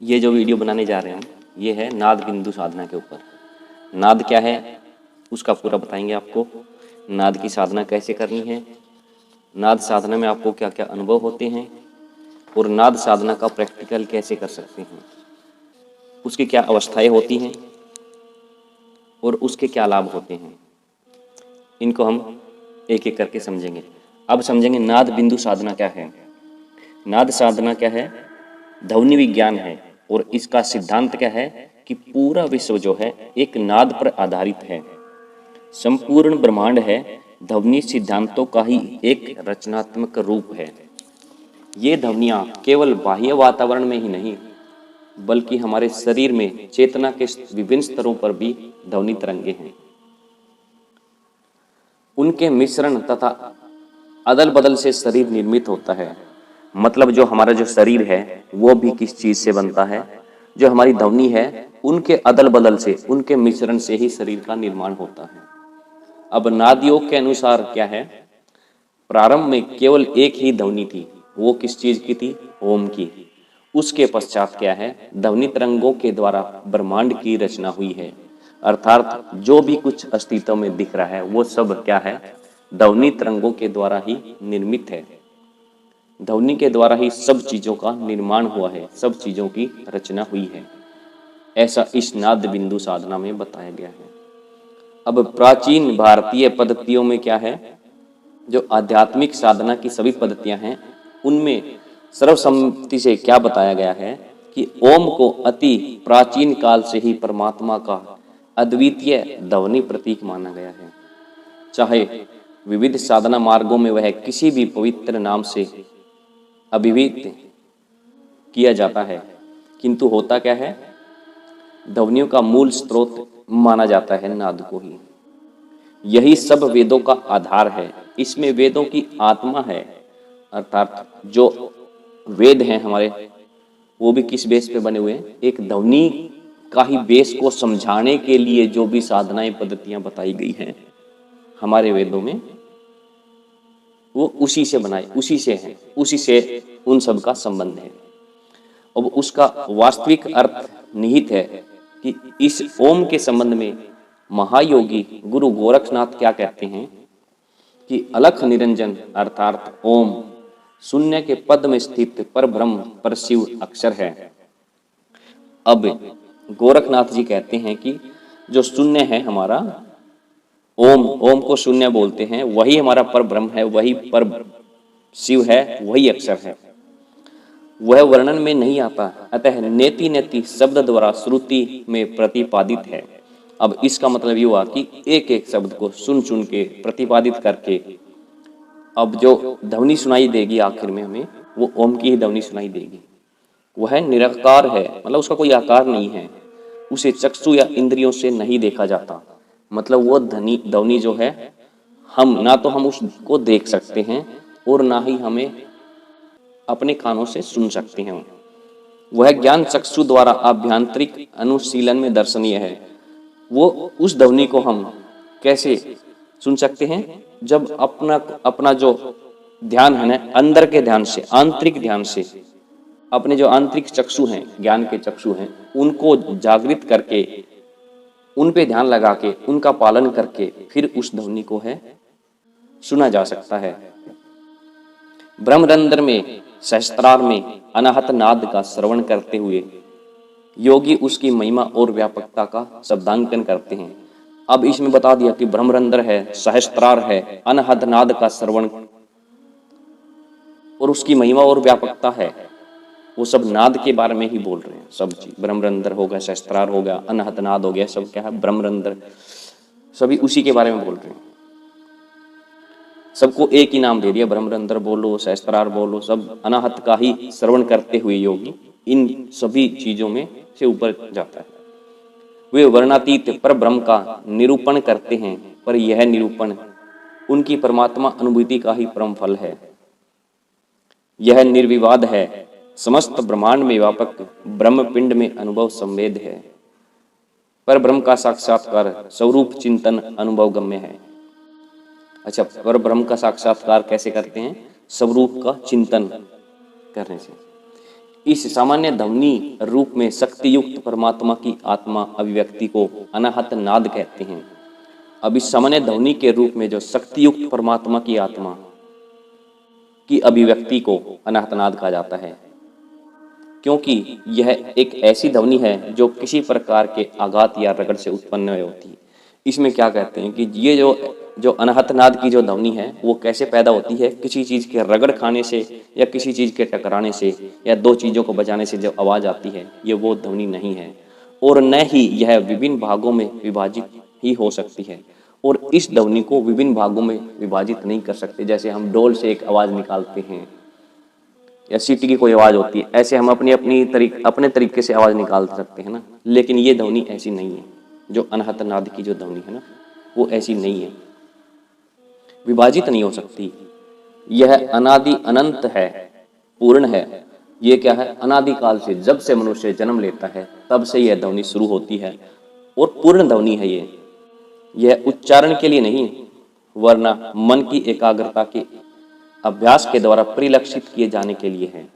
ये जो वीडियो बनाने जा रहे हैं हम, ये है नाद बिंदु साधना के ऊपर। नाद क्या है उसका पूरा बताएंगे आपको। नाद की साधना कैसे करनी है, नाद साधना में आपको क्या क्या अनुभव होते हैं और नाद साधना का प्रैक्टिकल कैसे कर सकते हैं, उसकी क्या अवस्थाएं होती हैं और उसके क्या लाभ होते हैं, इनको हम एक एक करके समझेंगे। अब समझेंगे नाद बिंदु साधना क्या है। नाद साधना क्या है, ध्वनि विज्ञान है और इसका सिद्धांत क्या है कि पूरा विश्व जो है एक नाद पर आधारित है। संपूर्ण ब्रह्मांड है ध्वनि सिद्धांतों का ही एक रचनात्मक रूप है। ये ध्वनियाँ केवल बाह्य वातावरण में ही नहीं बल्कि हमारे शरीर में चेतना के विभिन्न स्तरों पर भी ध्वनि तरंगे हैं। उनके मिश्रण तथा अदल बदल से शरीर निर्मित होता है। मतलब जो हमारा जो शरीर है वो भी किस चीज से बनता है, जो हमारी ध्वनि है उनके अदल बदल से, उनके मिश्रण से ही शरीर का निर्माण होता है। अब नाद योग के अनुसार क्या है, प्रारंभ में केवल एक ही ध्वनि थी, वो किस चीज की थी, ओम की। उसके पश्चात क्या है, ध्वनि तरंगों के द्वारा ब्रह्मांड की रचना हुई है। अर्थात जो भी कुछ अस्तित्व में दिख रहा है वो सब क्या है, ध्वनि तरंगों के द्वारा ही निर्मित है। ध्वनि के द्वारा ही सब चीजों का निर्माण हुआ है, सब चीजों की रचना हुई है। ऐसा इस नाद बिंदु साधना में बताया गया है। अब प्राचीन भारतीय पद्धतियों में क्या है, जो आध्यात्मिक साधना की सभी पद्धतियां हैं उनमें सर्वसम्मति से क्या बताया गया है कि ओम को अति प्राचीन काल से ही परमात्मा का अद्वितीय ध्वनि प्रतीक माना गया है। चाहे विविध साधना मार्गों में वह किसी भी पवित्र नाम से अभिहित किया जाता है, किंतु होता क्या है, ध्वनियों का मूल स्रोत माना जाता है नाद को ही। यही सब वेदों का आधार है। इसमें वेदों की आत्मा है, अर्थात जो वेद हैं हमारे वो भी किस बेस पे बने हुए हैं, एक ध्वनि का ही बेस को समझाने के लिए जो भी साधनाएं पद्धतियां बताई गई हैं हमारे वेदों में वो उसी से बनाए, उसी से है, उसी से उन सब का संबंध है। अब उसका वास्तविक अर्थ निहित है कि इस ओम के संबंध में महायोगी गुरु गोरखनाथ क्या कहते हैं कि अलख निरंजन अर्थात ओम शून्य के पद में स्थित पर ब्रह्म पर शिव अक्षर है। अब गोरखनाथ जी कहते हैं कि जो शून्य है हमारा ओम, ओम को शून्य बोलते हैं, वही हमारा पर ब्रह्म है, वही पर शिव है, वही अक्षर है। वह वर्णन में नहीं आता, अतः नेति नेति शब्द द्वारा श्रुति में प्रतिपादित है। अब इसका मतलब ये हुआ कि एक एक शब्द को सुन सुन के प्रतिपादित करके अब जो ध्वनि सुनाई देगी आखिर में हमें वो ओम की ही ध्वनि सुनाई देगी। वह निराकार है, मतलब उसका कोई आकार नहीं है, उसे चक्षु या इंद्रियों से नहीं देखा जाता। मतलब वो ध्वनि जो है हम ना तो हम उसको देख सकते हैं और ना ही हमें अपने कानों से सुन सकते हैं। वह ज्ञान चक्षु द्वारा आभ्यंतरिक अनुशीलन में दर्शनीय है। वो उस ध्वनि को हम कैसे सुन सकते हैं, जब अपना जो ध्यान है ना अंदर के ध्यान से, आंतरिक ध्यान से, अपने जो आंतरिक चक्षु हैं, ज्ञान के चक्षु हैं, उनको जागृत करके उन पे ध्यान लगा के उनका पालन करके फिर उस ध्वनि को है सुना जा सकता है। ब्रह्मरंध्र में सहस्त्रार में अनाहत नाद का श्रवण करते हुए योगी उसकी महिमा और व्यापकता का शब्दांकन करते हैं। अब इसमें बता दिया कि ब्रह्मरंध्र है, सहस्त्रार है, अनाहत नाद का श्रवण और उसकी महिमा और व्यापकता है, वो सब नाद के बारे में ही बोल रहे हैं। सब चीज ब्रह्मरंध्र हो गया, सहस्त्रार हो गया, अनाहत नाद हो गया, सब क्या है ब्रह्मरंध्र, सभी उसी के बारे में बोल रहे हैं। सबको एक ही नाम दे दिया, ब्रह्मरंध्र बोलो, सहस्त्रार बोलो, सब अनाहत का ही श्रवण करते हुए योगी इन सभी चीजों में से ऊपर जाता है। वे वर्णातीत पर ब्रह्म का निरूपण करते हैं, पर यह निरूपण उनकी परमात्मा अनुभूति का ही परम फल है। यह निर्विवाद है, समस्त ब्रह्मांड में व्यापक ब्रह्म पिंड में अनुभव संवेद है। पर ब्रह्म का साक्षात्कार स्वरूप चिंतन अनुभव गम्य है। अच्छा, पर ब्रह्म का साक्षात्कार कैसे करते हैं, स्वरूप का चिंतन करने से। इस सामान्य ध्वनि रूप में शक्ति युक्त परमात्मा की आत्मा अभिव्यक्ति को अनाहत नाद कहते हैं। अब इस सामान्य ध्वनि के रूप में जो शक्ति युक्त परमात्मा की आत्मा की अभिव्यक्ति को अनाहत नाद कहा जाता है, क्योंकि यह एक ऐसी ध्वनि है जो किसी प्रकार के आघात या रगड़ से उत्पन्न होती है। इसमें क्या कहते हैं कि ये जो अनाहत नाद की जो ध्वनि है वो कैसे पैदा होती है, किसी चीज़ के रगड़ खाने से या किसी चीज़ के टकराने से या दो चीज़ों को बजाने से जो आवाज़ आती है ये वो ध्वनि नहीं है, और न ही यह विभिन्न भागों में विभाजित ही हो सकती है, और इस ध्वनि को विभिन्न भागों में विभाजित नहीं कर सकते। जैसे हम डोल से एक आवाज़ निकालते हैं या सीटी की कोई आवाज़ होती है, ऐसे हम अपने तरीके से आवाज़ निकाल सकते हैं ना, लेकिन ये ध्वनि ऐसी नहीं है। जो अनाहत नाद की जो ध्वनि है ना वो ऐसी नहीं है, विभाजित नहीं हो सकती। यह अनादि अनंत है, पूर्ण है। ये क्या है, अनादिकाल से, जब से मनुष्य जन्म लेता है तब से यह ध्वनि शुरू होती है और पूर्ण ध्वनि है ये। यह उच्चारण के लिए नहीं वरना मन की एकाग्रता के अभ्यास के द्वारा परिलक्षित किए जाने के लिए है।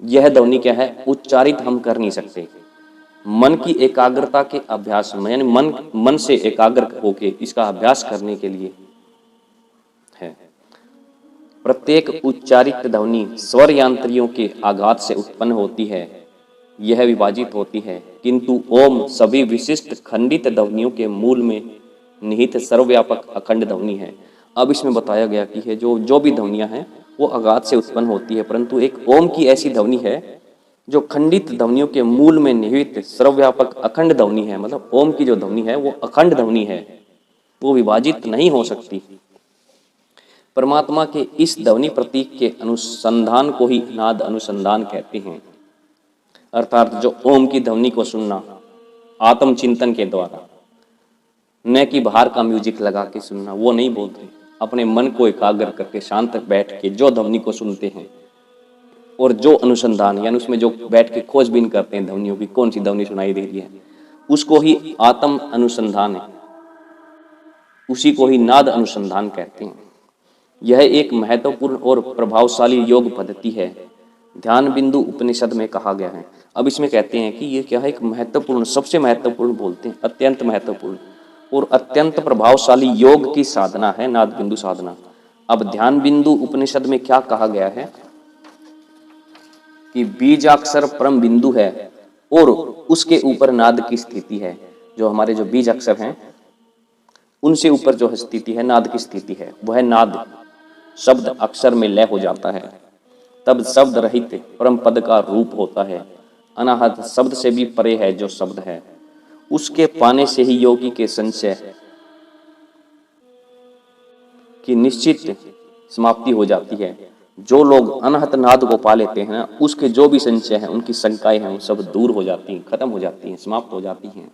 यह ध्वनि क्या है, उच्चारित हम कर नहीं सकते, मन की एकाग्रता के अभ्यास में, यानी मन से एकाग्र होके इसका अभ्यास करने के लिए है। प्रत्येक उच्चारित ध्वनि स्वर यांत्रियों के आघात से उत्पन्न होती है, यह विभाजित होती है, किंतु ओम सभी विशिष्ट खंडित ध्वनियों के मूल में निहित सर्वव्यापक अखंड ध्वनि है। अब इसमें बताया गया कि है जो भी ध्वनियां हैं वो आघात से उत्पन्न होती है, परंतु एक ओम की ऐसी ध्वनि है जो खंडित ध्वनियों के मूल में निहित सर्वव्यापक अखंड ध्वनि है। मतलब ओम की जो ध्वनि है वो अखंड ध्वनि है, वो विभाजित नहीं हो सकती। परमात्मा के इस ध्वनि प्रतीक के अनुसंधान को ही नाद अनुसंधान कहते हैं। अर्थात जो ओम की ध्वनि को सुनना आत्मचिंतन के द्वारा, न कि बाहर का म्यूजिक लगा के सुनना, वो नहीं बोलते। अपने मन को एकाग्र करके शांत बैठ के जो ध्वनि को सुनते हैं और जो अनुसंधान, यानी उसमें जो बैठ के खोजबीन करते हैं ध्वनियों की, कौन सी ध्वनि सुनाई दे रही है, उसको ही आत्म अनुसंधान है, उसी को ही नाद अनुसंधान कहते हैं। यह एक महत्वपूर्ण और प्रभावशाली योग पद्धति है, ध्यान बिंदु उपनिषद में कहा गया है। अब इसमें कहते हैं कि ये क्या है, एक महत्वपूर्ण, सबसे महत्वपूर्ण बोलते हैं, अत्यंत महत्वपूर्ण और अत्यंत प्रभावशाली योग की साधना है नाद बिंदु साधना। अब ध्यान बिंदु उपनिषद में क्या कहा गया है कि बीजाक्षर परम बिंदु है और उसके ऊपर नाद की स्थिति है। जो हमारे जो बीज अक्षर हैं उनसे ऊपर जो स्थिति है, नाद की स्थिति है, वह नाद शब्द अक्षर में लय हो जाता है, तब शब्द रहित परम पद का रूप होता है। अनाहत शब्द से भी परे है जो शब्द है, उसके पाने से ही योगी के संशय की निश्चित समाप्ति हो जाती है। जो लोग अनाहत नाद को पा लेते हैं, उसके जो भी संशय है, उनकी शंकाएं हैं, वो सब दूर हो जाती हैं, खत्म हो जाती हैं, समाप्त हो जाती हैं।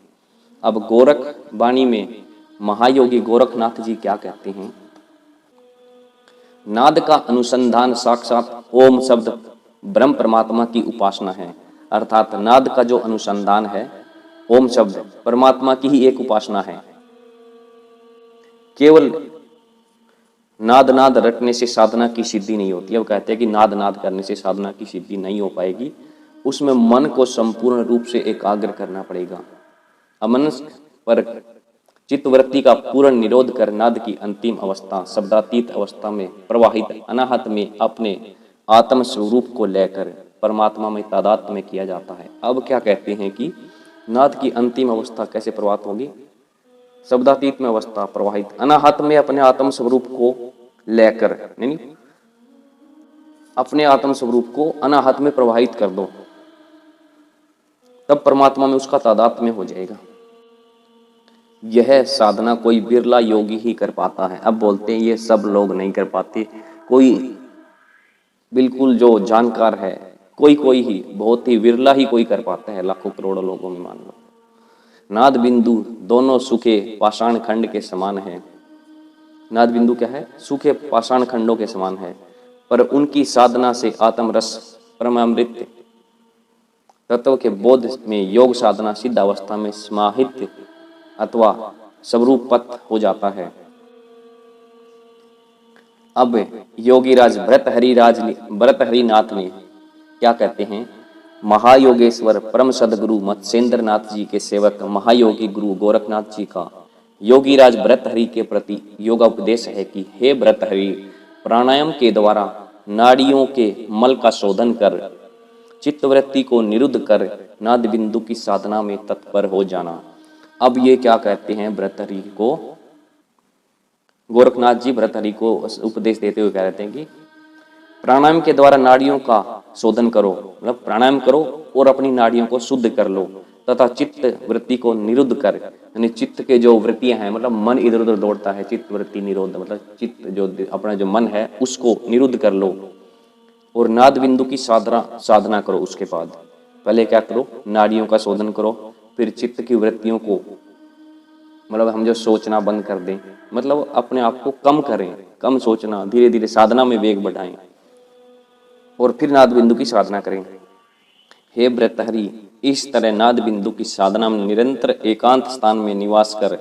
अब गोरख वाणी में महायोगी गोरखनाथ जी क्या कहते हैं, नाद का अनुसंधान साक्षात ओम शब्द ब्रह्म परमात्मा की उपासना है। अर्थात नाद का जो अनुसंधान है, ओम शब्द परमात्मा की ही एक उपासना है। केवल नाद रटने से साधना की सिद्धि नहीं होती। अब कहते हैं कि नाद करने से साधना की सिद्धि नहीं हो पाएगी, उसमें मन को संपूर्ण रूप से एकाग्र करना पड़ेगा। अमनस्क पर चित्तवृत्ति का पूर्ण निरोध कर नाद की अंतिम अवस्था शब्दातीत अवस्था में प्रवाहित अनाहत में अपने आत्म स्वरूप को लेकर परमात्मा में तादात्म्य में किया जाता है। अब क्या कहते हैं कि नाद की अंतिम अवस्था कैसे प्रवाहित होगी, शब्दातीत में अवस्था प्रवाहित अनाहत में अपने आत्म स्वरूप को लेकर, यानी अपने आत्म स्वरूप को अनाहत में प्रवाहित कर दो, तब परमात्मा में उसका तादात्म्य हो जाएगा। यह साधना कोई बिरला योगी ही कर पाता है। अब बोलते हैं ये सब लोग नहीं कर पाते, कोई बिल्कुल जो जानकार है, कोई ही, बहुत ही विरला ही कोई कर पाता है, लाखों करोड़ों लोगों में मान लो। नाद बिंदु दोनों सूखे पाषाण खंड के समान है। नाद बिंदु क्या है, सूखे पाषाण खंडों के समान है, पर उनकी साधना से आत्मरस परमामृत तत्व के बोध में योग साधना सिद्ध अवस्था में समाहित अथवा स्वरूप पथ हो जाता है। अब योगीराज भरतहरिनाथ ने क्या कहते हैं, महायोगेश्वर परम सदगुरु मत्स्येंद्र नाथ जी के सेवक महायोगी गुरु गोरखनाथ जी का योगीराज भर्तहरि के प्रति योगा उपदेश है कि हे भर्तहरि, प्राणायाम के द्वारा नाड़ियों के मल का शोधन कर चित्तवृत्ति को निरुद्ध कर नाद बिंदु की साधना में तत्पर हो जाना। अब ये क्या कहते हैं भर्तहरि को, गोरखनाथ जी भर्तहरि को उपदेश देते हुए कह रहे हैं कि प्राणायाम के द्वारा नाड़ियों का शोधन करो, मतलब प्राणायाम करो और अपनी नाड़ियों को शुद्ध कर लो तथा चित्त वृत्ति को निरुद्ध कर, यानी चित्त के जो वृत्तियां हैं, मतलब मन इधर उधर दौड़ता है, चित्त वृत्ति निरोध, मतलब चित्त जो अपना जो मन है उसको निरुद्ध कर लो और नाद बिंदु की साधना करो। उसके बाद पहले क्या करो, नाड़ियों का शोधन करो, फिर चित्त की वृत्तियों को, मतलब हम जो सोचना बंद कर दें, मतलब अपने आप को कम करें, कम सोचना, धीरे धीरे साधना में वेग बढ़ाएं और फिर नाद बिंदु की साधना करें। हे भर्तहरि, इस तरह नाद बिंदु की साधना में निरंतर एकांत स्थान में निवास कर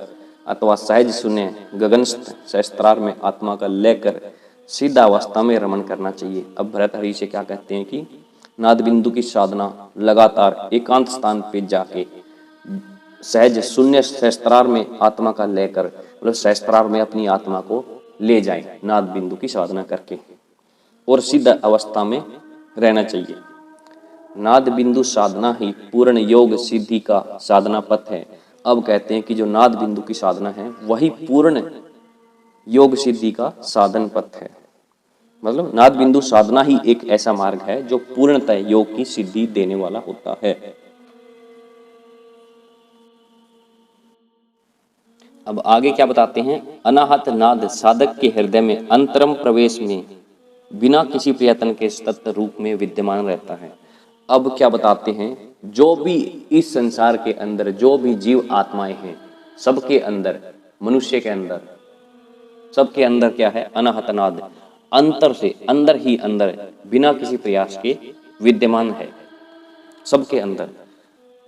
अथवा सहज शून्य गगनस्थ सहस्त्रार में आत्मा का लय कर सीधा अवस्था में रमण करना चाहिए। अब भर्तहरि से क्या कहते हैं कि नाद बिंदु की साधना लगातार एकांत स्थान पे जाके सहज शून्य सहस्त्रार में आत्मा का लय कर, मतलब सहस्त्रार में अपनी आत्मा को ले जाएं नाद बिंदु की साधना करके और सिद्ध अवस्था में रहना चाहिए। नाद बिंदु साधना ही पूर्ण योग सिद्धि का साधना पथ है। अब कहते हैं कि जो नाद बिंदु की साधना है वही पूर्ण योग सिद्धि का साधन पथ है, मतलब नाद बिंदु साधना ही एक ऐसा मार्ग है जो पूर्णतः योग की सिद्धि देने वाला होता है। अब आगे क्या बताते हैं, अनाहत नाद साधक के हृदय में अंतरम प्रवेश में बिना किसी प्रयत्न के सतत रूप में विद्यमान रहता है। अब क्या बताते हैं, जो भी इस संसार के अंदर जो भी जीव आत्माएं हैं, सबके अंदर, मनुष्य के अंदर, सबके अंदर क्या है, अनाहत नाद अंतर से अंदर ही अंदर बिना किसी प्रयास के विद्यमान है सबके अंदर।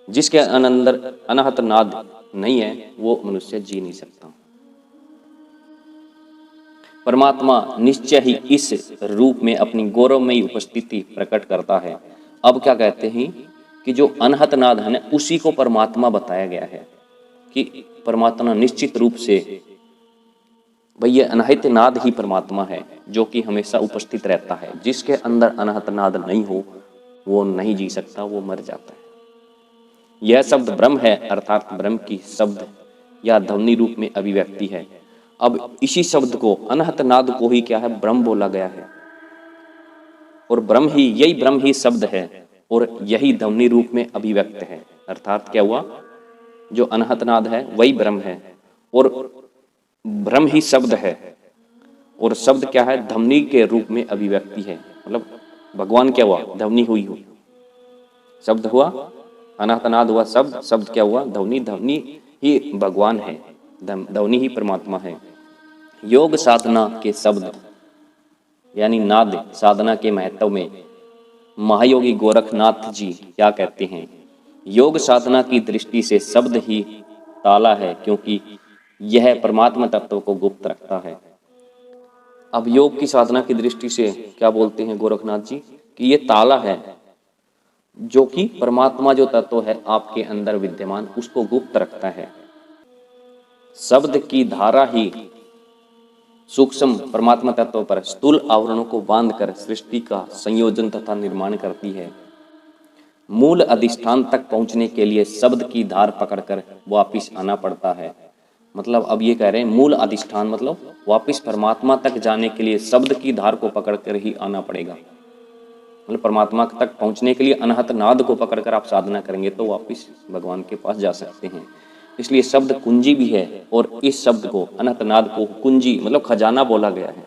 जिसके अंदर अनाहत नाद नहीं है वो मनुष्य जी नहीं सकता। परमात्मा निश्चय ही इस रूप में अपनी गौरवमयी उपस्थिति प्रकट करता है। अब क्या कहते हैं कि जो अनहत नाद है ना, उसी को परमात्मा बताया गया है कि परमात्मा निश्चित रूप से, भाई ये अनहत नाद ही परमात्मा है जो कि हमेशा उपस्थित रहता है। जिसके अंदर अनहत नाद नहीं हो वो नहीं जी सकता, वो मर जाता है। यह शब्द ब्रह्म है, अर्थात ब्रह्म की शब्द या ध्वनि रूप में अभिव्यक्ति है। अब इसी शब्द को, अनहत नाद को ही क्या है, ब्रह्म बोला गया है और ब्रह्म ही, यही ब्रह्म ही शब्द है और यही ध्वनि रूप में अभिव्यक्त है। अर्थात क्या हुआ, जो अनहत नाद है वही ब्रह्म है और ब्रह्म ही शब्द है और शब्द क्या है, ध्वनि के रूप में अभिव्यक्ति है। मतलब भगवान क्या हुआ, ध्वनि हुई, शब्द हुआ, अनहत नाद हुआ शब्द, शब्द क्या हुआ, ध्वनि, ध्वनि ही भगवान है, ध्वनि ही परमात्मा है। योग साधना के शब्द यानी नाद साधना के महत्व में महायोगी गोरखनाथ जी क्या कहते हैं, योग साधना की दृष्टि से शब्द ही ताला है क्योंकि यह परमात्मा तत्व को गुप्त रखता है। अब योग की साधना की दृष्टि से क्या बोलते हैं गोरखनाथ जी कि ये ताला है जो कि परमात्मा जो तत्व है आपके अंदर विद्यमान, उसको गुप्त रखता है। शब्द की धारा ही सूक्ष्म परमात्मा तत्व पर स्थूल आवरणों को बांधकर सृष्टि का संयोजन तथा निर्माण करती है। मूल अधिष्ठान तक पहुंचने के लिए शब्द की धार पकड़कर वापिस आना पड़ता है। मतलब अब ये कह रहे हैं मूल अधिष्ठान मतलब वापिस परमात्मा तक जाने के लिए शब्द की धार को पकड़कर ही आना पड़ेगा। मतलब परमात्मा तक पहुंचने के लिए अनहत नाद को पकड़कर आप साधना करेंगे तो वापिस भगवान के पास जा सकते हैं। इसलिए शब्द कुंजी भी है और इस शब्द को, अनहत नाद को कुंजी मतलब खजाना बोला गया है।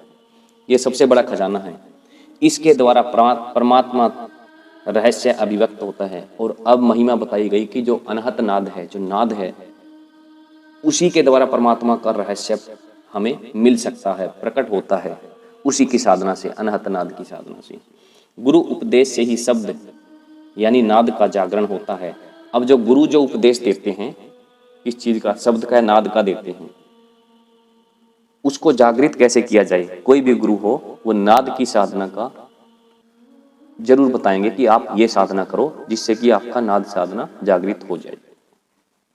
ये सबसे बड़ा खजाना है, इसके द्वारा परमात्मा रहस्य अभिव्यक्त होता है। और अब महिमा बताई गई कि जो अनहत नाद है, जो नाद है, उसी के द्वारा परमात्मा का रहस्य हमें मिल सकता है, प्रकट होता है उसी की साधना से, अनहत नाद की साधना से। गुरु उपदेश से ही शब्द यानी नाद का जागरण होता है। अब जो गुरु जो उपदेश देते हैं इस चीज का, शब्द का, नाद का देते हैं, उसको जागृत कैसे किया जाए। कोई भी गुरु हो वो नाद की साधना का जरूर बताएंगे कि आप ये साधना करो जिससे कि आपका नाद साधना जागृत हो जाए।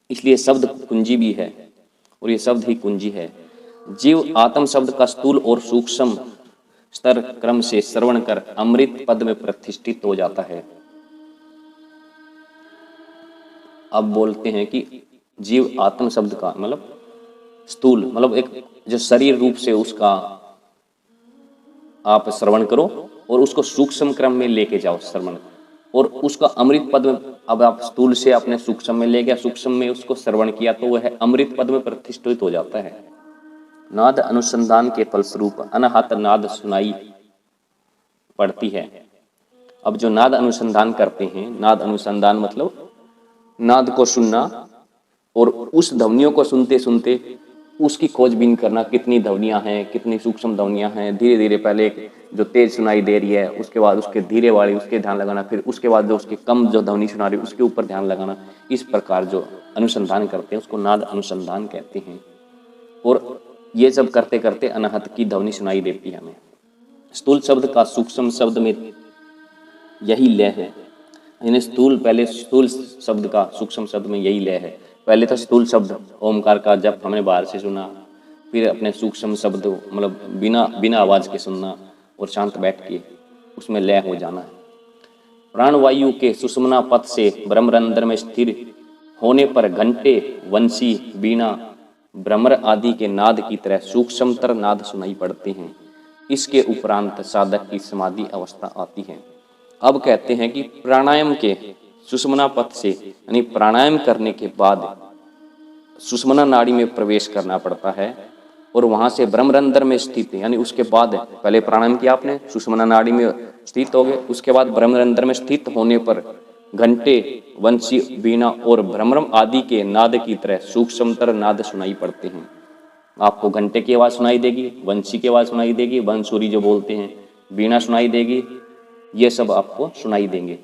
इसलिए शब्द कुंजी भी है और ये शब्द ही कुंजी है। जीव आत्म शब्द का स्थूल और सूक्ष्म स्तर क्रम से श्रवण कर अमृत पद में प्रतिष्ठित हो जाता है। अब बोलते हैं कि जीव आत्म शब्द का मतलब स्थूल मतलब एक जो शरीर रूप से उसका आप श्रवण करो और उसको सूक्ष्म क्रम में लेके जाओ श्रवण, और उसका अमृत पद में, अब आप स्थूल से अपने सूक्ष्म में ले गया, सूक्ष्म में उसको श्रवण किया तो वह अमृत पद में प्रतिष्ठित हो जाता है। नाद अनुसंधान के फलस्वरूप अनहत नाद सुनाई पड़ती है। अब जो नाद अनुसंधान करते हैं, नाद अनुसंधान मतलब नाद को सुनना और उस ध्वनियों को सुनते सुनते उसकी खोजबीन करना, कितनी ध्वनियां हैं, कितनी सूक्ष्म ध्वनियां हैं, धीरे धीरे पहले एक जो तेज सुनाई दे रही है, उसके बाद उसके धीरे वाली उसके ध्यान लगाना, फिर उसके बाद जो उसके कम जो ध्वनि सुना रही है उसके ऊपर ध्यान लगाना। इस प्रकार जो अनुसंधान करते हैं उसको नाद अनुसंधान कहते हैं। और ये सब करते करते अनहत की ध्वनि सुनाई देती है हमें। स्थूल शब्द का सूक्ष्म शब्द में यही लय है, यानी स्थूल पहले स्थूल शब्द का सूक्ष्म शब्द में यही लय है। पहले तो स्थूल शब्द ओमकार का जब हमने बाहर से सुना, फिर अपने सूक्ष्म शब्द मतलब बिना बिना आवाज के सुनना और शांत बैठ के उसमें लय हो जाना है। प्राणवायु के सुषुम्ना पथ से ब्रह्मरंध्र में स्थिर होने पर घंटे, वंशी, वीणा, भ्रमर आदि के नाद की तरह सूक्ष्मतर नाद सुनाई पड़ते हैं। इसके उपरांत साधक की समाधि अवस्था आती है। अब कहते हैं कि प्राणायाम के सुषुम्ना पथ से यानी प्राणायाम करने के बाद सुषुम्ना नाड़ी में प्रवेश करना पड़ता है और वहां से ब्रह्मरंध्र में स्थित यानी उसके बाद पहले प्राणायाम किया आपने, सुषुम्ना नाड़ी में स्थित हो गए, उसके बाद ब्रह्मरंध्र में स्थित होने पर घंटे, वंशी, वीणा और भ्रमरम आदि के नाद की तरह सूक्ष्मतर नाद सुनाई पड़ते हैं। आपको घंटे की आवाज सुनाई देगी, वंशी की आवाज सुनाई देगी, बांसुरी जो बोलते हैं, वीणा सुनाई देगी, ये सब आपको सुनाई देंगे,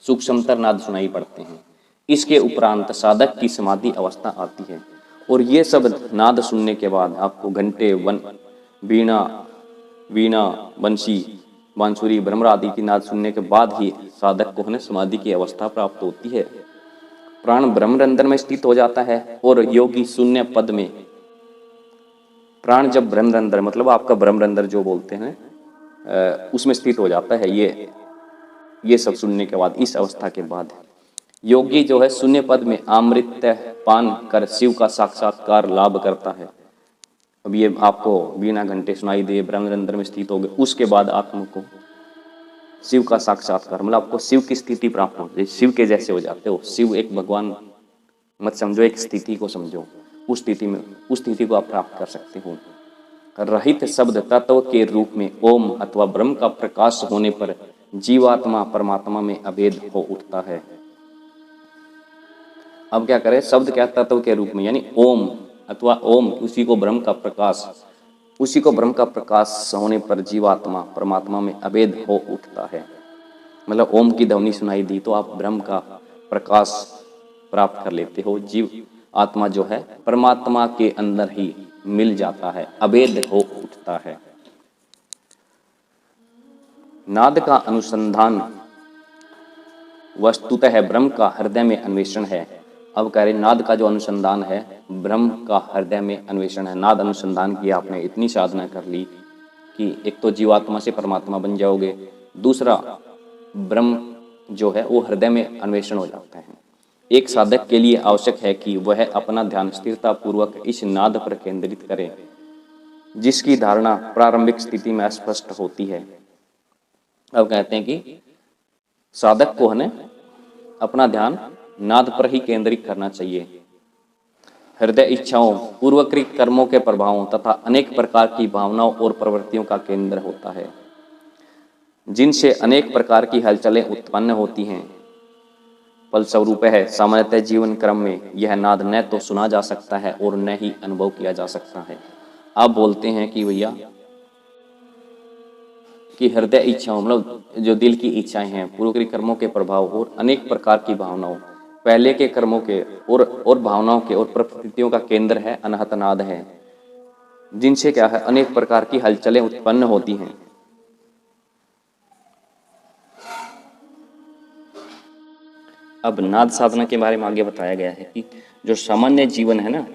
सूक्ष्मतर नाद सुनाई पड़ते हैं। इसके उपरांत साधक की समाधि अवस्था आती है और ये सब नाद सुनने के बाद आपको घंटे, वीणा, वंशी, बांसुरी, भ्रमर आदि की नाद सुनने के बाद ही साधक को समाधि की अवस्था प्राप्त होती है। प्राण ब्रह्मरंध्र में स्थित हो जाता है और योगी शून्य पद में, प्राण जब ब्रह्मरंध्र मतलब आपका ब्रह्मरंध्र जो बोलते हैं उसमें स्थित हो जाता है। ये सब सुनने के बाद, इस अवस्था के बाद योगी जो है शून्य पद में अमृत पान कर शिव का साक्षात्कार लाभ करता है। अब ये आपको बिना घंटे सुनाई दे, ब्रह्मरंध्र में स्थित हो गए, उसके बाद आत्मा को शिव का साक्षात्कार मतलब आपको शिव की स्थिति प्राप्त हो, शिव के जैसे हो जाते हो। शिव एक भगवान मत समझो, एक स्थिति को समझो, उस स्थिति को आप प्राप्त कर सकते हो। रहित शब्द तत्व के रूप में ओम अथवा ब्रह्म का प्रकाश होने पर जीवात्मा परमात्मा में अभेद हो उठता है। अब क्या करें, शब्द क्या तत्व के रूप में यानी ओम अथवा ओम, उसी को ब्रह्म का प्रकाश होने पर जीवात्मा परमात्मा में अभेद हो उठता है। मतलब ओम की ध्वनि सुनाई दी तो आप ब्रह्म का प्रकाश प्राप्त कर लेते हो, जीव आत्मा जो है परमात्मा के अंदर ही मिल जाता है, अभेद हो उठता है। नाद का अनुसंधान वस्तुतः ब्रह्म का हृदय में अन्वेषण है। अब कह रहे नाद का जो अनुसंधान है ब्रह्म का हृदय में अन्वेषण है। नाद अनुसंधान की आपने इतनी साधना कर ली कि एक तो जीवात्मा से परमात्मा बन जाओगे, दूसरा ब्रह्म जो है वो हृदय में अन्वेषण हो जाता है। एक साधक के लिए आवश्यक है कि वह अपना ध्यान स्थिरता पूर्वक इस नाद पर केंद्रित करे, जिसकी धारणा प्रारंभिक स्थिति में स्पष्ट होती है। अब कहते हैं कि साधक को है अपना ध्यान नाद पर ही केंद्रित करना चाहिए। हृदय इच्छाओं, पूर्वकृत कर्मों के प्रभावों तथा अनेक प्रकार की भावनाओं और प्रवृत्तियों का केंद्र होता है, जिनसे अनेक प्रकार की हलचलें उत्पन्न होती हैं। फलस्वरूप है सामान्यतः जीवन क्रम में यह नाद न तो सुना जा सकता है और न ही अनुभव किया जा सकता है। आप बोलते हैं कि भैया कि हृदय इच्छाओं मतलब जो दिल की इच्छाएं हैं, पूर्वकृत कर्मों के प्रभाव और अनेक प्रकार की भावनाओं, पहले के कर्मों के और भावनाओं के और प्रवृत्तियों का केंद्र है अनहत नाद है, जिनसे क्या है अनेक प्रकार की हलचलें उत्पन्न होती हैं। अब नाद साधना के बारे में आगे बताया गया है कि जो सामान्य जीवन है ना,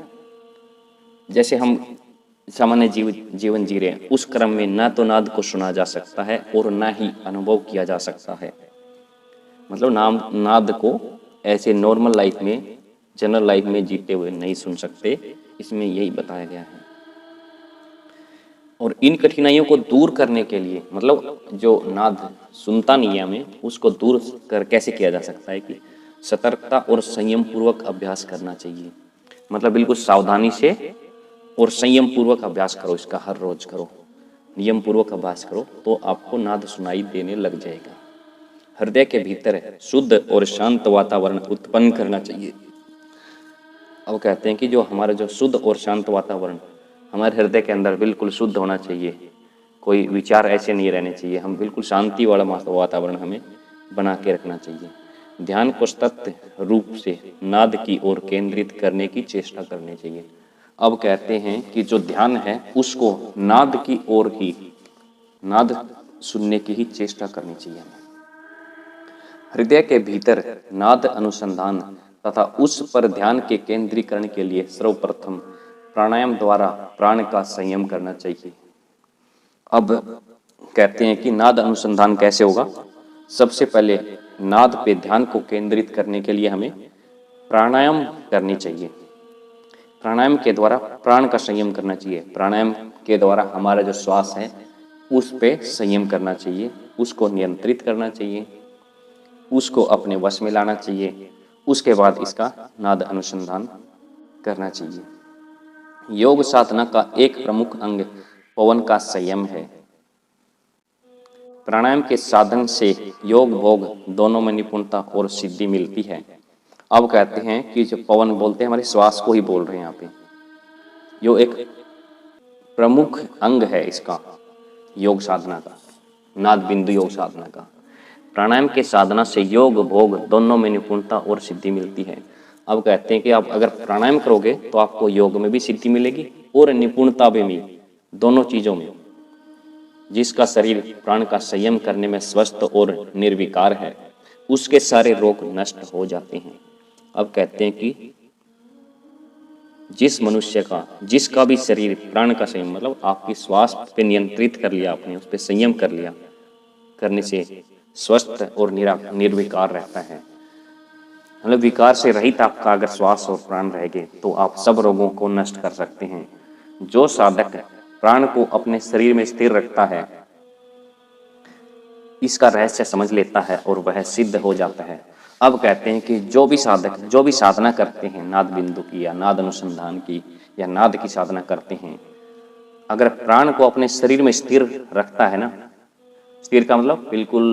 जैसे हम सामान्य जीवन जी रहे हैं, उस क्रम में ना तो नाद को सुना जा सकता है और ना ही अनुभव किया जा सकता है। मतलब नाद को ऐसे नॉर्मल लाइफ में, जनरल लाइफ में जीते हुए नहीं सुन सकते, इसमें यही बताया गया है। और इन कठिनाइयों को दूर करने के लिए, मतलब जो नाद सुनता नहीं है हमें, उसको दूर कर कैसे किया जा सकता है कि सतर्कता और संयम पूर्वक अभ्यास करना चाहिए। मतलब बिल्कुल सावधानी से और संयम पूर्वक अभ्यास करो, इसका हर रोज करो, नियम पूर्वक अभ्यास करो, तो आपको नाद सुनाई देने लग जाएगा। हृदय के भीतर शुद्ध और शांत वातावरण उत्पन्न करना चाहिए। अब कहते हैं कि जो हमारा जो शुद्ध और शांत वातावरण हमारे हृदय के अंदर बिल्कुल शुद्ध होना चाहिए, कोई विचार ऐसे नहीं रहने चाहिए, हम बिल्कुल शांति वाला वातावरण हमें बना के रखना चाहिए। ध्यान को सतत रूप से नाद की ओर केंद्रित करने की चेष्टा करनी चाहिए। अब कहते हैं कि जो ध्यान है उसको नाद की ओर ही, नाद सुनने की ही चेष्टा करनी चाहिए। हृदय के भीतर नाद अनुसंधान तथा उस पर ध्यान के केंद्रीकरण के लिए सर्वप्रथम प्राणायाम द्वारा प्राण का संयम करना चाहिए। अब कहते हैं कि नाद अनुसंधान कैसे होगा। सबसे पहले नाद पे ध्यान को केंद्रित करने के लिए हमें प्राणायाम करनी चाहिए। प्राणायाम के द्वारा प्राण का संयम करना चाहिए। प्राणायाम के द्वारा हमारा जो श्वास है उस पे संयम करना चाहिए, उसको नियंत्रित करना चाहिए, उसको अपने वश में लाना चाहिए। उसके बाद इसका नाद अनुसंधान करना चाहिए। योग साधना का एक प्रमुख अंग पवन का संयम है। प्राणायाम के साधन से योग भोग दोनों में निपुणता और सिद्धि मिलती है। अब कहते हैं कि जो पवन बोलते हैं, हमारे श्वास को ही बोल रहे हैं यहाँ पे, जो एक प्रमुख अंग है इसका योग साधना का, नाद बिंदु योग साधना का। प्राणायाम के साधना से योग भोग दोनों में निपुणता और सिद्धि मिलती है। अब कहते हैं कि आप अगर प्राणायाम करोगे तो आपको योग में भी सिद्धि मिलेगी और निपुणता भी मिलेगी, दोनों चीजों में। जिसका शरीर प्राण का संयम करने में स्वस्थ और निर्विकार है, उसके सारे रोग नष्ट हो जाते हैं। अब कहते हैं कि जिस मनुष्य का, जिसका भी शरीर प्राण का संयम, मतलब आपकी श्वास पे नियंत्रित कर लिया आपने, उस पर संयम कर लिया, करने से स्वस्थ और निर्विकार रहता है। मतलब विकार से रहित आपका अगर श्वास और प्राण रहेंगे तो आप सब रोगों को नष्ट कर सकते हैं। जो साधक प्राण को अपने शरीर में स्थिर रखता है, इसका रहस्य समझ लेता है और वह सिद्ध हो जाता है। अब कहते हैं कि जो भी साधक, जो भी साधना करते हैं नाद बिंदु की या नाद अनुसंधान की या नाद की साधना करते हैं, अगर प्राण को अपने शरीर में स्थिर रखता है ना, स्थिर का मतलब बिल्कुल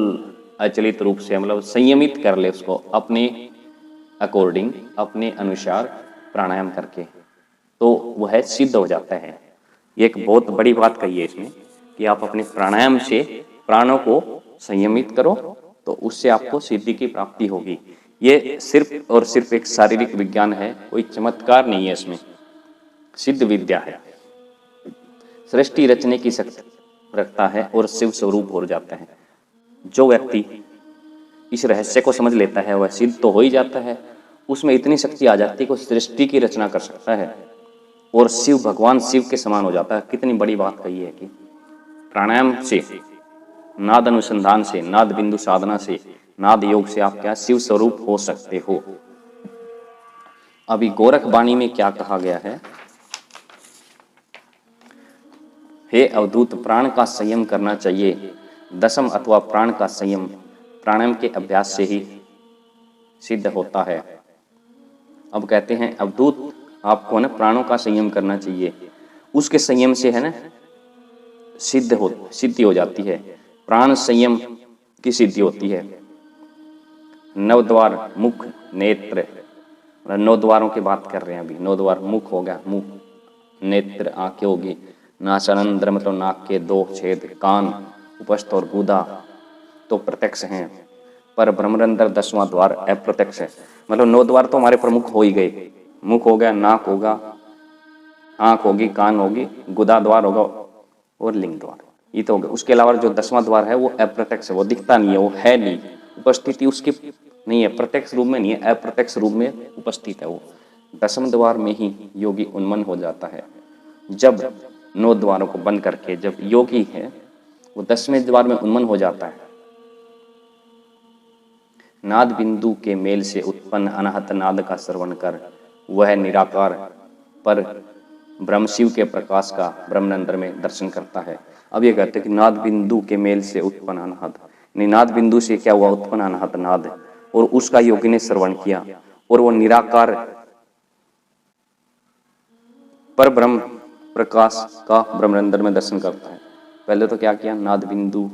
अचलित रूप से, मतलब संयमित कर ले उसको अपने अकॉर्डिंग, अपने अनुसार प्राणायाम करके, तो वह सिद्ध हो जाता है। ये एक बहुत बड़ी बात कही है इसमें कि आप अपने प्राणायाम से प्राणों को संयमित करो तो उससे आपको सिद्धि की प्राप्ति होगी। ये सिर्फ और सिर्फ एक शारीरिक विज्ञान है, कोई चमत्कार नहीं है इसमें, सिद्ध विद्या है। सृष्टि रचने की शक्ति रखता है और शिव स्वरूप हो जाता है। जो व्यक्ति इस रहस्य को समझ लेता है वह सिद्ध तो हो ही जाता है, उसमें इतनी शक्ति आ जाती है कि सृष्टि की रचना कर सकता है और शिव, भगवान शिव के समान हो जाता है। कितनी बड़ी बात कही है कि प्राणायाम से, नाद अनुसंधान से, नाद बिंदु साधना से, नाद योग से आप क्या शिव स्वरूप हो सकते हो। अभी गोरख वाणी में क्या कहा गया है, हे अवधूत, प्राण का संयम करना चाहिए। दशम अथवा प्राण का संयम प्राणायाम के अभ्यास से ही सिद्ध होता है। अब कहते हैं अवधूत, आपको ना प्राणों का संयम करना चाहिए, उसके संयम से है ना सिद्धि हो जाती है। प्राण संयम की सिद्धि होती है। नवद्वार, मुख, नेत्र, नौ द्वारों की बात कर रहे हैं अभी। नौ द्वार, मुख हो गया, मुख, नेत्र आंखें होगी, नासानंद्र मतलब नाक के 2 छेद, कान, उपस्थ और गुदा तो प्रत्यक्ष हैं, पर ब्रह्मरंध्र 10वां द्वार अप्रत्यक्ष है। मतलब 9 द्वार तो हमारे प्रमुख हो ही गए। मुख हो गया, नाक होगा, आंख होगी, कान होगी, गुदा द्वार होगा और लिंग द्वार, ये तो हो गया। उसके अलावा जो 10वां द्वार है वो अप्रत्यक्ष है, वो दिखता नहीं है, वो है नहीं, उपस्थिति उसकी नहीं है, प्रत्यक्ष रूप में नहीं है, अप्रत्यक्ष रूप में उपस्थित है वो। 10वें द्वार में ही योगी उन्मन हो जाता है। जब 9 द्वारों को बंद करके जब योगी है वो 10वें द्वार में उन्मन हो जाता है, नाद बिंदु के मेल से उत्पन्न अनाहत नाद का श्रवण कर वह निराकार पर ब्रह्म शिव के प्रकाश का ब्रह्मानंद में दर्शन करता है। अब ये कहते हैं कि नाद बिंदु के मेल से उत्पन्न अनाहत, नाद बिंदु से क्या हुआ, उत्पन्न अनाहत नाद, और उसका योगी ने श्रवण किया और वो निराकार पर ब्रह्म प्रकाश का ब्रह्मानंद में दर्शन करता है। पहले तो क्या किया, नाद बिंदु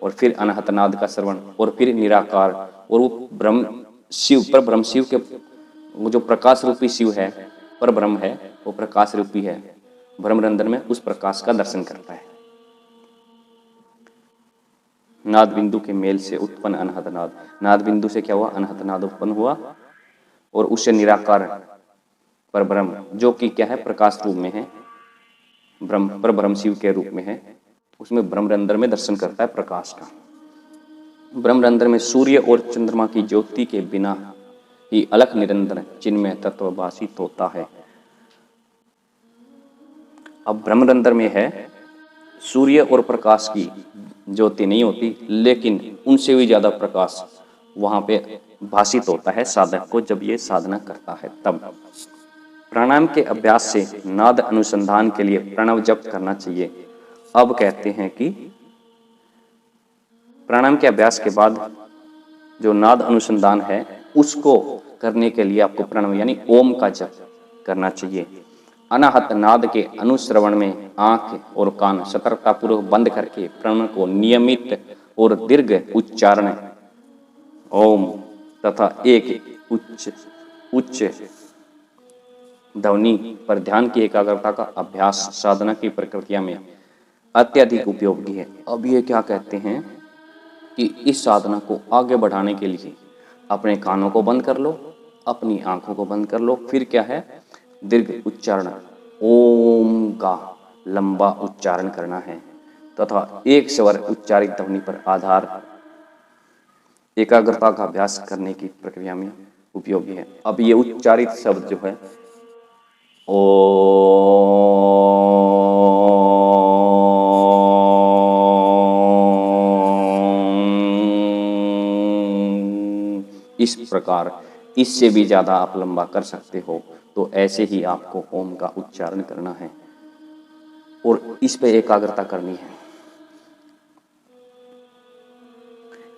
और फिर अनाहत नाद का श्रवण और फिर निराकार, और वो ब्रह्म शिव पर ब्रह्म शिव के वो जो प्रकाश रूपी शिव है, पर ब्रह्म है, वो प्रकाश रूपी है, ब्रह्मानंद में उस प्रकाश का दर्शन करता है। नाद बिंदु के मेल से उत्पन्न अनाहत नाद, नाद बिंदु से क्या हुआ, अनाहत नाद उत्पन्न हुआ और उससे निराकार पर ब्रह्म जो कि क्या है, प्रकाश रूप में है, ब्रह्म पर ब्रह्म शिव के रूप में है, उसमें ब्रह्मानंद में दर्शन करता है प्रकाश का। ब्रह्मानंद में सूर्य और चंद्रमा की ज्योति के बिना ही अलख निरंतर चिन्मय तत्व भाषित होता है। अब ब्रह्मानंद में है सूर्य और प्रकाश की ज्योति नहीं होती, लेकिन उनसे भी ज्यादा प्रकाश वहां पे भाषित होता है साधक को जब ये साधना करता है। तब प्राणायाम के अभ्यास से नाद अनुसंधान के लिए प्रणव जप करना चाहिए। अब कहते हैं कि प्राणायाम के अभ्यास के बाद जो नाद अनुसंधान है उसको करने के लिए आपको प्रणव यानी ओम का जप करना चाहिए। अनाहत नाद के अनुश्रवण में आंख और कान सतर्कतापूर्वक बंद करके प्रणव को नियमित और दीर्घ उच्चारण ओम तथा एक उच्च ध्वनि पर ध्यान की एकाग्रता का अभ्यास साधना की प्रक्रिया में अत्यधिक उपयोगी है। अब ये क्या कहते हैं कि इस साधना को आगे बढ़ाने के लिए अपने कानों को बंद कर लो, अपनी आंखों को बंद कर लो, फिर क्या है, दीर्घ उच्चारण ओम का लंबा उच्चारण करना है तथा एक स्वर उच्चारित ध्वनि पर आधार एकाग्रता का अभ्यास करने की प्रक्रिया में उपयोगी है। अब ये उच्चारित शब्द जो है ओ इस प्रकार, इससे भी ज्यादा आप लंबा कर सकते हो तो ऐसे ही आपको ओम का उच्चारण करना है और इस पे एकाग्रता करनी है।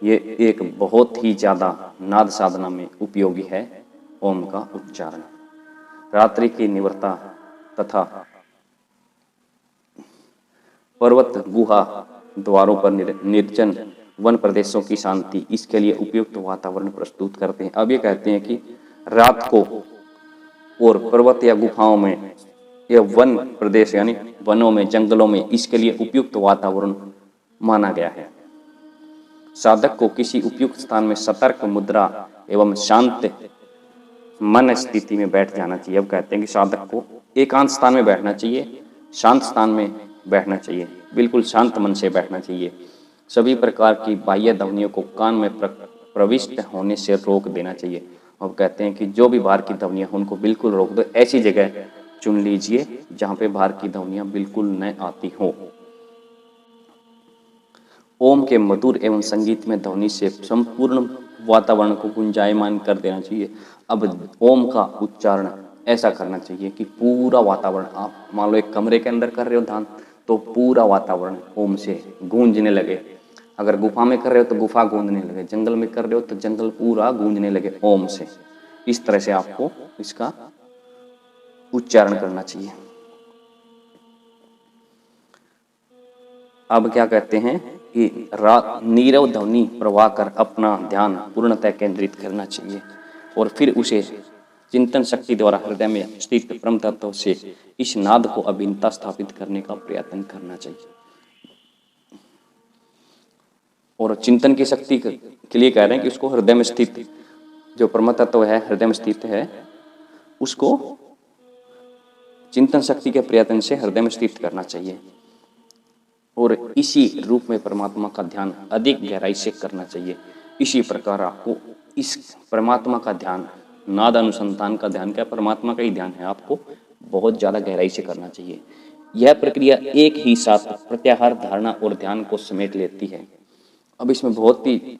ये एक बहुत ही ज्यादा नाद साधना में उपयोगी है ओम का उच्चारण। रात्रि की निवृत्ता तथा पर्वत गुहा द्वारों पर निर्जन वन प्रदेशों की शांति इसके लिए उपयुक्त वातावरण प्रस्तुत करते हैं। अब ये कहते हैं कि रात को और पर्वत या गुफाओं में या वन प्रदेश यानी वनों में, जंगलों में इसके लिए उपयुक्त वातावरण माना गया है। साधक को किसी उपयुक्त स्थान में सतर्क मुद्रा एवं शांत मन स्थिति में बैठ जाना चाहिए। अब कहते हैं कि साधक को एकांत स्थान में बैठना चाहिए, शांत स्थान में बैठना चाहिए, बिल्कुल शांत मन से बैठना चाहिए। सभी प्रकार की बाह्य ध्वनियों को कान में प्रविष्ट होने से रोक देना चाहिए। अब कहते हैं कि जो भी बाहर की ध्वनियां उनको बिल्कुल रोक दो। ऐसी जगह चुन लीजिए जहां पे बाहर की ध्वनियां बिल्कुल न आती हो। ओम के मधुर एवं संगीत में ध्वनि से संपूर्ण वातावरण को गुंजायमान कर देना चाहिए। अब ओम का उच्चारण ऐसा करना चाहिए कि पूरा वातावरण, आप मान लो एक कमरे के अंदर कर रहे हो ध्यान, तो पूरा वातावरण ओम से गूंजने लगे। अगर गुफा में कर रहे हो तो गुफा गूंजने लगे, जंगल में कर रहे हो तो जंगल पूरा गूंजने लगे ओम से। इस तरह से आपको इसका उच्चारण करना चाहिए। अब क्या कहते हैं कि नीरव ध्वनि प्रवाह कर अपना ध्यान पूर्णतः केंद्रित करना चाहिए और फिर उसे चिंतन शक्ति द्वारा हृदय में स्थित परम तत्व से इस नाद को अभिन्नता स्थापित करने का प्रयत्न करना चाहिए। और चिंतन की शक्ति के लिए कह रहे हैं कि उसको हृदय में स्थित जो परम तत्व है, हृदय में स्थित है, उसको चिंतन शक्ति के प्रयत्न से हृदय में स्थित करना चाहिए और इसी रूप में परमात्मा का ध्यान अधिक गहराई से करना चाहिए। इसी प्रकार आपको इस परमात्मा का ध्यान, नाद अनुसंधान का ध्यान क्या, परमात्मा का ही ध्यान है, आपको बहुत ज़्यादा गहराई से करना चाहिए। यह प्रक्रिया एक ही साथ प्रत्याहार, धारणा और ध्यान को समेट लेती है। अब इसमें बहुत ही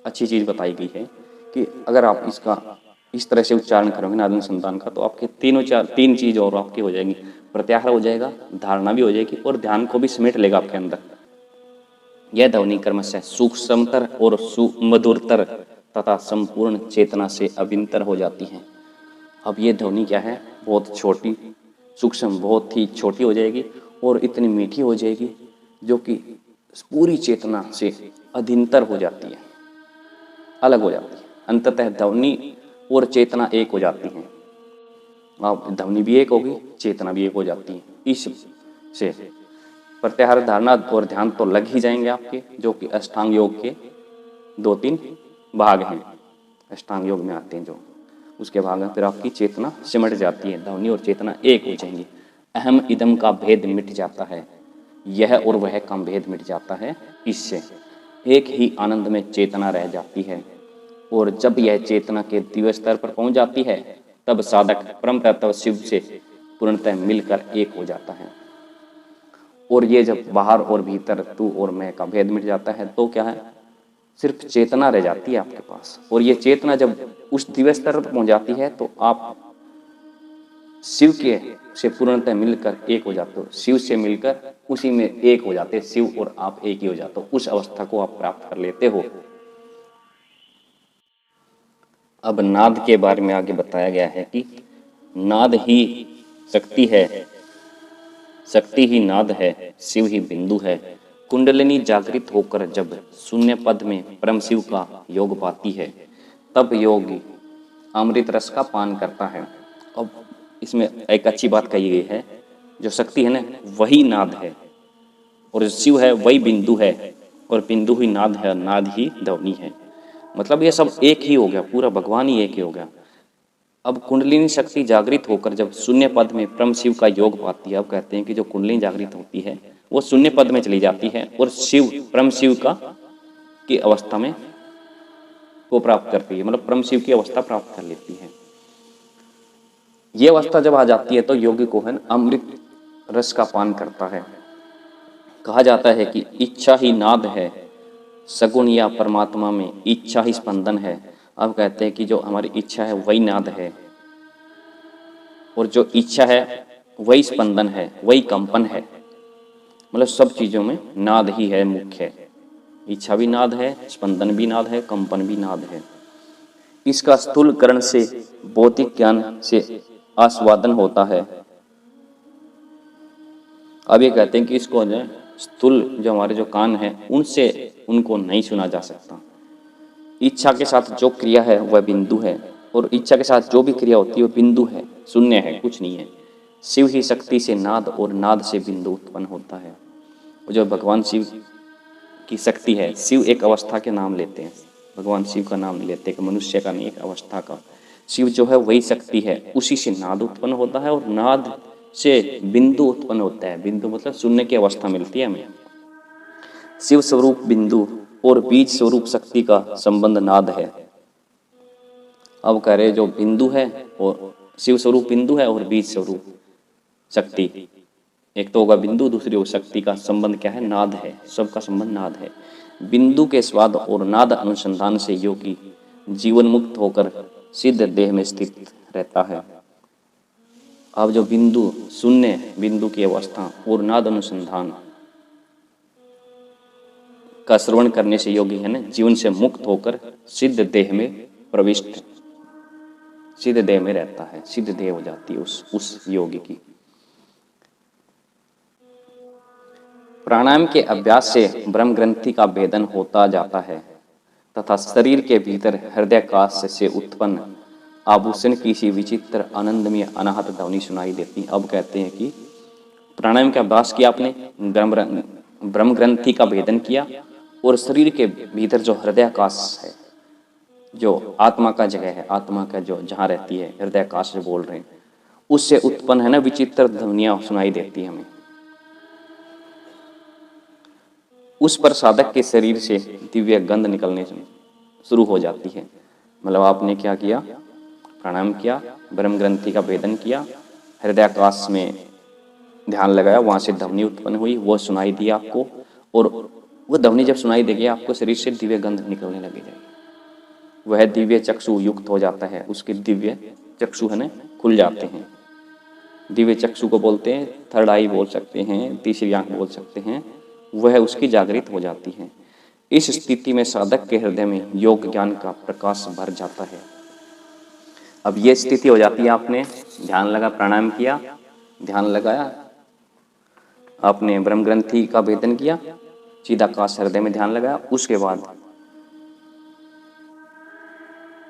अच्छी चीज़ बताई गई है कि अगर आप इसका इस तरह से उच्चारण करोगे नाद अनुसंधान का, तो आपके तीन चीज़ और आपकी हो जाएंगी, प्रत्याहार हो जाएगा, धारणा भी हो जाएगी और ध्यान को भी समेट लेगा आपके अंदर। यह ध्वनि क्रमशः सूक्ष्मतर और सुमधुरतर तथा संपूर्ण चेतना से अभिन्तर हो जाती है। अब ये ध्वनि क्या है, बहुत छोटी, सूक्ष्म, बहुत ही छोटी हो जाएगी और इतनी मीठी हो जाएगी जो कि पूरी चेतना से अधीनतर हो जाती है, अलग हो जाती है। अंततः ध्वनि और चेतना एक हो जाती हैं। अब ध्वनि भी एक होगी, चेतना भी एक हो जाती है। इससे प्रत्याहार, धारणा और ध्यान तो लग ही जाएंगे आपके, जो कि अष्टांग योग के 2-3 भाग हैं, अष्टांग योग में आते हैं जो उसके भाग हैं। फिर आपकी चेतना सिमट जाती है, ध्वनि और चेतना एक हो जाएंगी। अहम इदम का भेद मिट जाता है, यह और वह का भेद मिट जाता है। इससे एक ही आनंद में चेतना रह जाती है और जब यह चेतना के दिव्य स्तर पर पहुंच जाती है, तब साधक परम तत्व शिव से पूर्णतः मिलकर एक हो जाता है। और ये जब बाहर और भीतर तू और मैं का भेद मिट जाता है, तो क्या है, सिर्फ चेतना रह जाती है आपके पास। और ये चेतना जब उस दिव्य स्तर पर पहुंच जाती है, तो आप शिव के से पूर्णतः मिलकर एक हो जाते हो, शिव से मिलकर उसी में एक हो जाते हैं, शिव और आप एक ही हो जाते हो। उस अवस्था को आप प्राप्त कर लेते हो। अब नाद के बारे में आगे बताया गया है कि नाद ही शक्ति है, शक्ति ही नाद है, शिव ही बिंदु है। कुंडलिनी जागृत होकर जब शून्य पद में परम शिव का योग पाती है, तब योगी अमृत रस का पान करता है। अब इसमें एक अच्छी बात कही गई है, जो शक्ति है ना, वही नाद है और शिव है वही बिंदु है और बिंदु ही नाद है, नाद ही ध्वनि है। मतलब ये सब एक ही हो गया, पूरा भगवान ही एक ही हो गया। अब कुंडलिनी शक्ति जागृत होकर जब शून्य पद में परम शिव का योग पाती है, अब कहते हैं कि जो कुंडलिनी जागृत होती है वो शून्य पद में चली जाती है और शिव, परम शिव का की अवस्था में को प्राप्त करती है, मतलब परम शिव की अवस्था प्राप्त कर लेती है। ये अवस्था जब आ जाती है तो योगी को है अमृत रस का पान करता है। कहा जाता है कि इच्छा ही नाद है, सगुण या परमात्मा में इच्छा ही स्पंदन है। अब कहते हैं कि जो हमारी इच्छा है वही नाद है और जो इच्छा है वही स्पंदन है, वही कंपन है। मतलब सब चीज़ों में नाद ही है मुख्य। इच्छा भी नाद है, स्पंदन भी नाद है, कंपन भी नाद है। इसका स्थूलकरण से भौतिक ज्ञान से आस्वादन होता है। अब ये कहते हैं कि इसको जो स्थूल, जो हमारे जो कान हैं, उनसे उनको नहीं सुना जा सकता। इच्छा के साथ जो क्रिया है वह बिंदु है और इच्छा के साथ जो भी क्रिया होती है वो बिंदु है, शून्य है, कुछ नहीं है। शिव ही शक्ति से नाद और नाद से बिंदु उत्पन्न होता है। जो भगवान शिव की शक्ति है, शिव एक अवस्था के नाम लेते हैं, भगवान शिव का नाम नहीं लेते, कि मनुष्य का नहीं, एक अवस्था का। शिव जो है वही शक्ति है, उसी से नाद उत्पन्न होता है और नाद से बिंदु उत्पन्न होता है। बिंदु मतलब शून्य की अवस्था मिलती है हमें। शिव स्वरूप बिंदु और बीज स्वरूप शक्ति का संबंध नाद है। अब कह रहे जो बिंदु है और शिव स्वरूप बिंदु है और बीज स्वरूप शक्ति, एक तो होगा बिंदु, दूसरी होगा शक्ति, का संबंध क्या है, नाद है। सबका संबंध नाद है। बिंदु के स्वाद और नाद अनुसंधान से योगी जीवन मुक्त होकर सिद्ध देह में स्थित रहता है। अब जो बिंदु, शून्य बिंदु की अवस्था और नाद अनुसंधान का श्रवण करने से योगी है ना, जीवन से मुक्त होकर सिद्ध देह में प्रविष्ट, सिद्ध देह में रहता है, सिद्ध देह हो जाती है उस योगी की। प्राणायाम के अभ्यास से ब्रह्म ग्रंथि का भेदन होता जाता है तथा शरीर के भीतर हृदयाकाश से उत्पन्न आभूषण की सी विचित्र आनंदमय अनाहत ध्वनि सुनाई देती। अब कहते हैं कि प्राणायाम का अभ्यास किया आपने, ब्रह्म ग्रंथि का भेदन किया और शरीर के भीतर जो हृदयाकाश है, जो आत्मा का जगह है, आत्मा का जो जहाँ रहती है, हृदयाकाश से बोल रहे हैं, उससे उत्पन्न है ना विचित्र ध्वनियाँ सुनाई देती है हमें। उस पर साधक के शरीर से दिव्य गंध निकलने शुरू हो जाती है। मतलब आपने क्या किया, प्राणायाम किया, ब्रह्म ग्रंथि का भेदन किया, हृदयाकाश में ध्यान लगाया, वहां से ध्वनि उत्पन्न हुई, वो सुनाई दी आपको, और वो ध्वनि जब सुनाई देगी आपको शरीर से दिव्य गंध निकलने लगी जाएगी। वह दिव्य चक्षु युक्त हो जाता है, उसके दिव्य चक्षु है ना खुल जाते हैं। दिव्य चक्षु को बोलते हैं, थर्ड आई बोल सकते हैं, तीसरी आंख बोल सकते हैं, वह उसकी जागृत हो जाती है। इस स्थिति में साधक के हृदय में योग ज्ञान का प्रकाश भर जाता है। अब ये स्थिति हो जाती है, आपने ध्यान लगा, प्राणायाम किया, ध्यान लगाया, आपने ब्रह्म ग्रंथि का भेदन किया, चिदाकाश हृदय में ध्यान लगाया, उसके बाद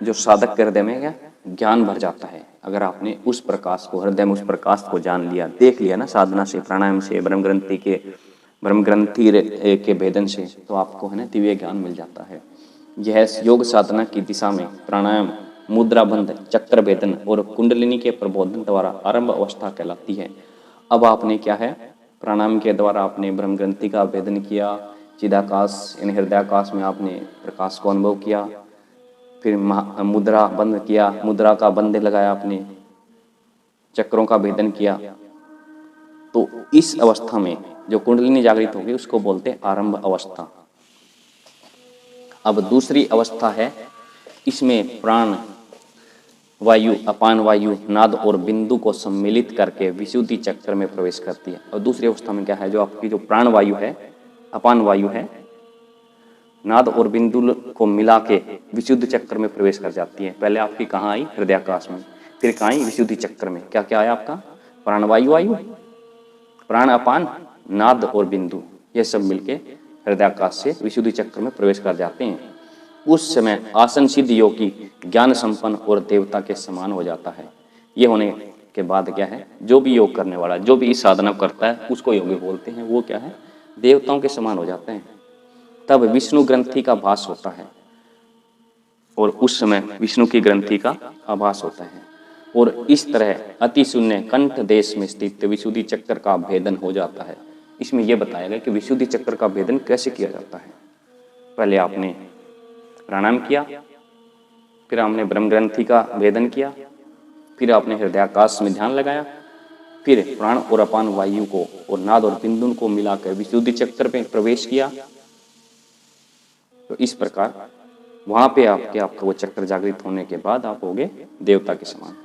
जो साधक के हृदय में क्या ज्ञान भर जाता है। अगर आपने उस प्रकाश को, हृदय में उस प्रकाश को जान लिया, देख लिया ना साधना से, प्राणायाम से, ब्रह्म ग्रंथि के भेदन से, तो आपको है ना दिव्य ज्ञान मिल जाता है। यह योग साधना की दिशा में प्राणायाम, मुद्रा बंध, चक्र भेदन और कुंडलिनी के प्रबोधन द्वारा आरंभ अवस्था कहलाती है। अब आपने क्या है, प्राणायाम के द्वारा आपने ब्रह्म ग्रंथि का भेदन किया, चिदाकाश यानी हृदयाकाश में आपने प्रकाश को अनुभव किया, फिर मुद्रा बंद किया, मुद्रा का बंद लगाया आपने, चक्रों का भेदन किया, तो इस अवस्था में जो कुंडलिनी जागृत होगी उसको बोलते हैं आरंभ अवस्था। अब दूसरी अवस्था है, इसमें प्राण वायु, अपान वायु, नाद और बिंदु को सम्मिलित करके विशुद्धि चक्र में प्रवेश करती है। और दूसरी अवस्था में क्या है, जो आपकी जो प्राण वायु है, अपान वायु है, नाद और बिंदु को मिला के विशुद्ध चक्र में प्रवेश कर जाती है। पहले आपकी कहाँ आई, हृदयाकाश में, फिर कहाँ आई, विशुद्धि चक्र में। क्या क्या आया आपका, प्राण वायु, प्राण अपान, नाद और बिंदु, ये सब मिलके हृदयाकाश से विशुद्धि चक्र में प्रवेश कर जाते हैं। उस समय आसन सिद्ध योगी ज्ञान संपन्न और देवता के समान हो जाता है। ये होने के बाद क्या है, जो भी योग करने वाला, जो भी इस साधना करता है, उसको योगी बोलते हैं। वो क्या है, देवताओं के समान हो जाते हैं। तब विष्णु ग्रंथि का भास होता है, और उस समय विष्णु की ग्रंथि का आभास होता है। और इस तरह अति शून्य कंठ देश में स्थित विशुद्धि चक्र का भेदन हो जाता है। इसमें यह बताया गया कि विशुद्धि चक्र का भेदन कैसे किया जाता है। पहले आपने प्राणायाम किया, फिर आपने ब्रह्म ग्रंथि का भेदन किया, फिर आपने हृदयाकाश में ध्यान लगाया, फिर प्राण और अपान वायु को और नाद और बिंदु को मिलाकर विशुद्धि चक्र में प्रवेश किया। तो इस प्रकार वहां पे आपका वो चक्र जागृत होने के बाद आप हो गए देवता के समान।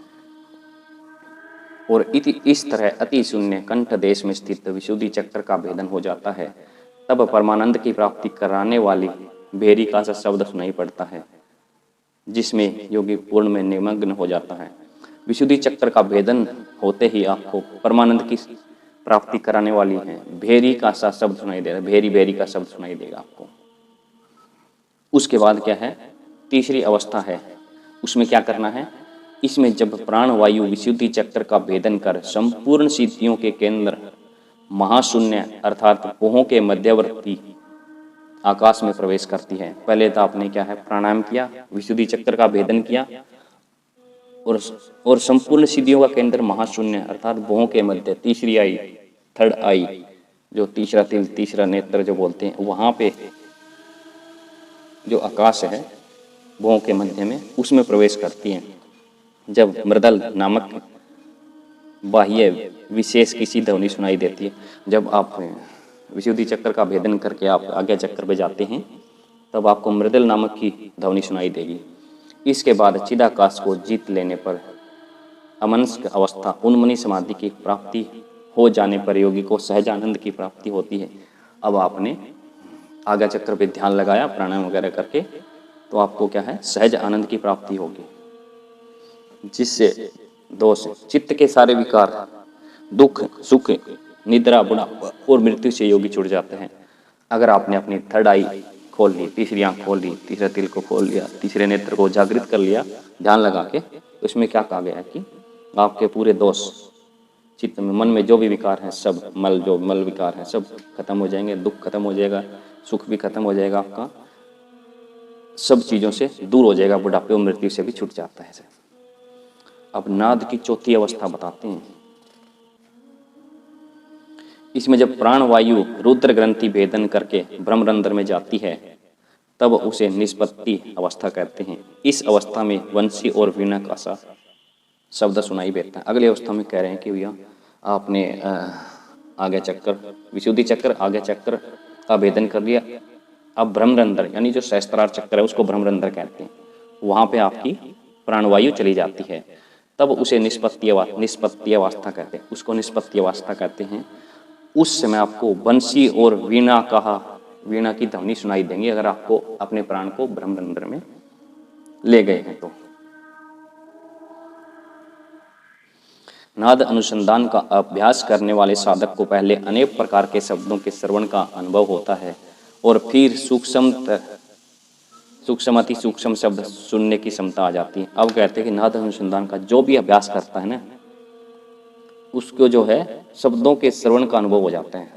और इस तरह अति शून्य कंठ देश में स्थित विशुद्धि चक्र का भेदन हो जाता है। तब परमानंद की प्राप्ति कराने वाली भेरी का सा शब्द सुनाई पड़ता है, जिसमें योगी पूर्ण में निमग्न हो जाता है। विशुद्धि चक्र का भेदन होते ही आपको परमानंद की प्राप्ति कराने वाली है भेरी का सा शब्द सुनाई देगा, भेरी भेरी का शब्द सुनाई देगा आपको। उसके बाद क्या है, तीसरी अवस्था है, उसमें क्या करना है, इसमें जब प्राण वायु विशुद्धि चक्र का भेदन कर संपूर्ण सिद्धियों के केंद्र महाशून्य अर्थात पोहों के मध्यवर्ती आकाश में प्रवेश करती है। पहले तो आपने क्या है, प्राणायाम किया, विशुद्धि चक्र का भेदन किया, और संपूर्ण सिद्धियों का केंद्र महाशून्य अर्थात भों के मध्य, तीसरी आई, थर्ड आई, जो तीसरा तिल, तीसरा नेत्र जो बोलते हैं, वहां पे जो आकाश है भों के मध्य में, उसमें प्रवेश करती हैं। जब मृदल नामक बाह्य विशेष किसी ध्वनि सुनाई देती है, जब आप विशुद्धि चक्र का भेदन करके आप आज्ञा चक्र पे जाते हैं, तब आपको मृदल नामक की ध्वनि सुनाई देगी। इसके बाद चिदाकाश को जीत लेने पर अमनस्क अवस्था, उन्मनी समाधि की प्राप्ति हो जाने पर योगी को सहज आनंद की प्राप्ति होती है। अब आपने आज्ञा चक्र पे ध्यान लगाया प्राणायाम वगैरह करके, तो आपको क्या है, सहज आनंद की प्राप्ति होगी, जिससे दोष, चित्त के सारे विकार, दुख, सुख, निद्रा, बुढ़ापा और मृत्यु से योगी छुट जाते हैं। अगर आपने अपनी थर्ड आई खोल ली, तीसरी आंख खोल ली, तीसरे तिल को खोल लिया, तीसरे नेत्र को जागृत कर लिया ध्यान लगा के, तो इसमें क्या कहा गया है कि आपके पूरे दोष, चित्त में, मन में जो भी विकार हैं सब, जो मल विकार हैं सब खत्म हो जाएंगे, दुख खत्म हो जाएगा, सुख भी खत्म हो जाएगा, आपका सब चीज़ों से दूर हो जाएगा, बुढ़ापे और मृत्यु से भी छूट जाता है। अब नाद की चौथी अवस्था बताते हैं। इसमें जब प्राण वायु रुद्र ग्रंथि भेदन करके ब्रह्मरंध्र में जाती है, तब उसे निष्पत्ति अवस्था कहते हैं। इस अवस्था में वंशी और वीणा का सा शब्द सुनाई देता है। अगली अवस्था में कह रहे हैं कि भैया आपने आगे चक्कर, विशुद्धि चक्र, आगे चक्र का भेदन कर लिया। अब ब्रह्मरंध्र यानी जो सहस्त्रार चक्र है उसको ब्रह्मरंध्र कहते हैं, वहाँ पे आपकी प्राणवायु चली जाती है, तब उसे निष्पत्ति अवस्था कहते हैं, उसको निष्पत्ति अवस्था कहते हैं। उस समय आपको बंसी और वीणा की ध्वनि सुनाई देंगी अगर आपको अपने प्राण को ब्रह्मरंध्र में ले गए हैं तो। नाद अनुसंधान का अभ्यास करने वाले साधक को पहले अनेक प्रकार के शब्दों के श्रवण का अनुभव होता है और फिर सूक्ष्म अति सूक्ष्म शब्द सुनने की क्षमता आ जाती है। अब कहते हैं कि नाद अनुसंधान का जो भी अभ्यास करता है ना, उसको जो है शब्दों के श्रवण का अनुभव हो जाता है,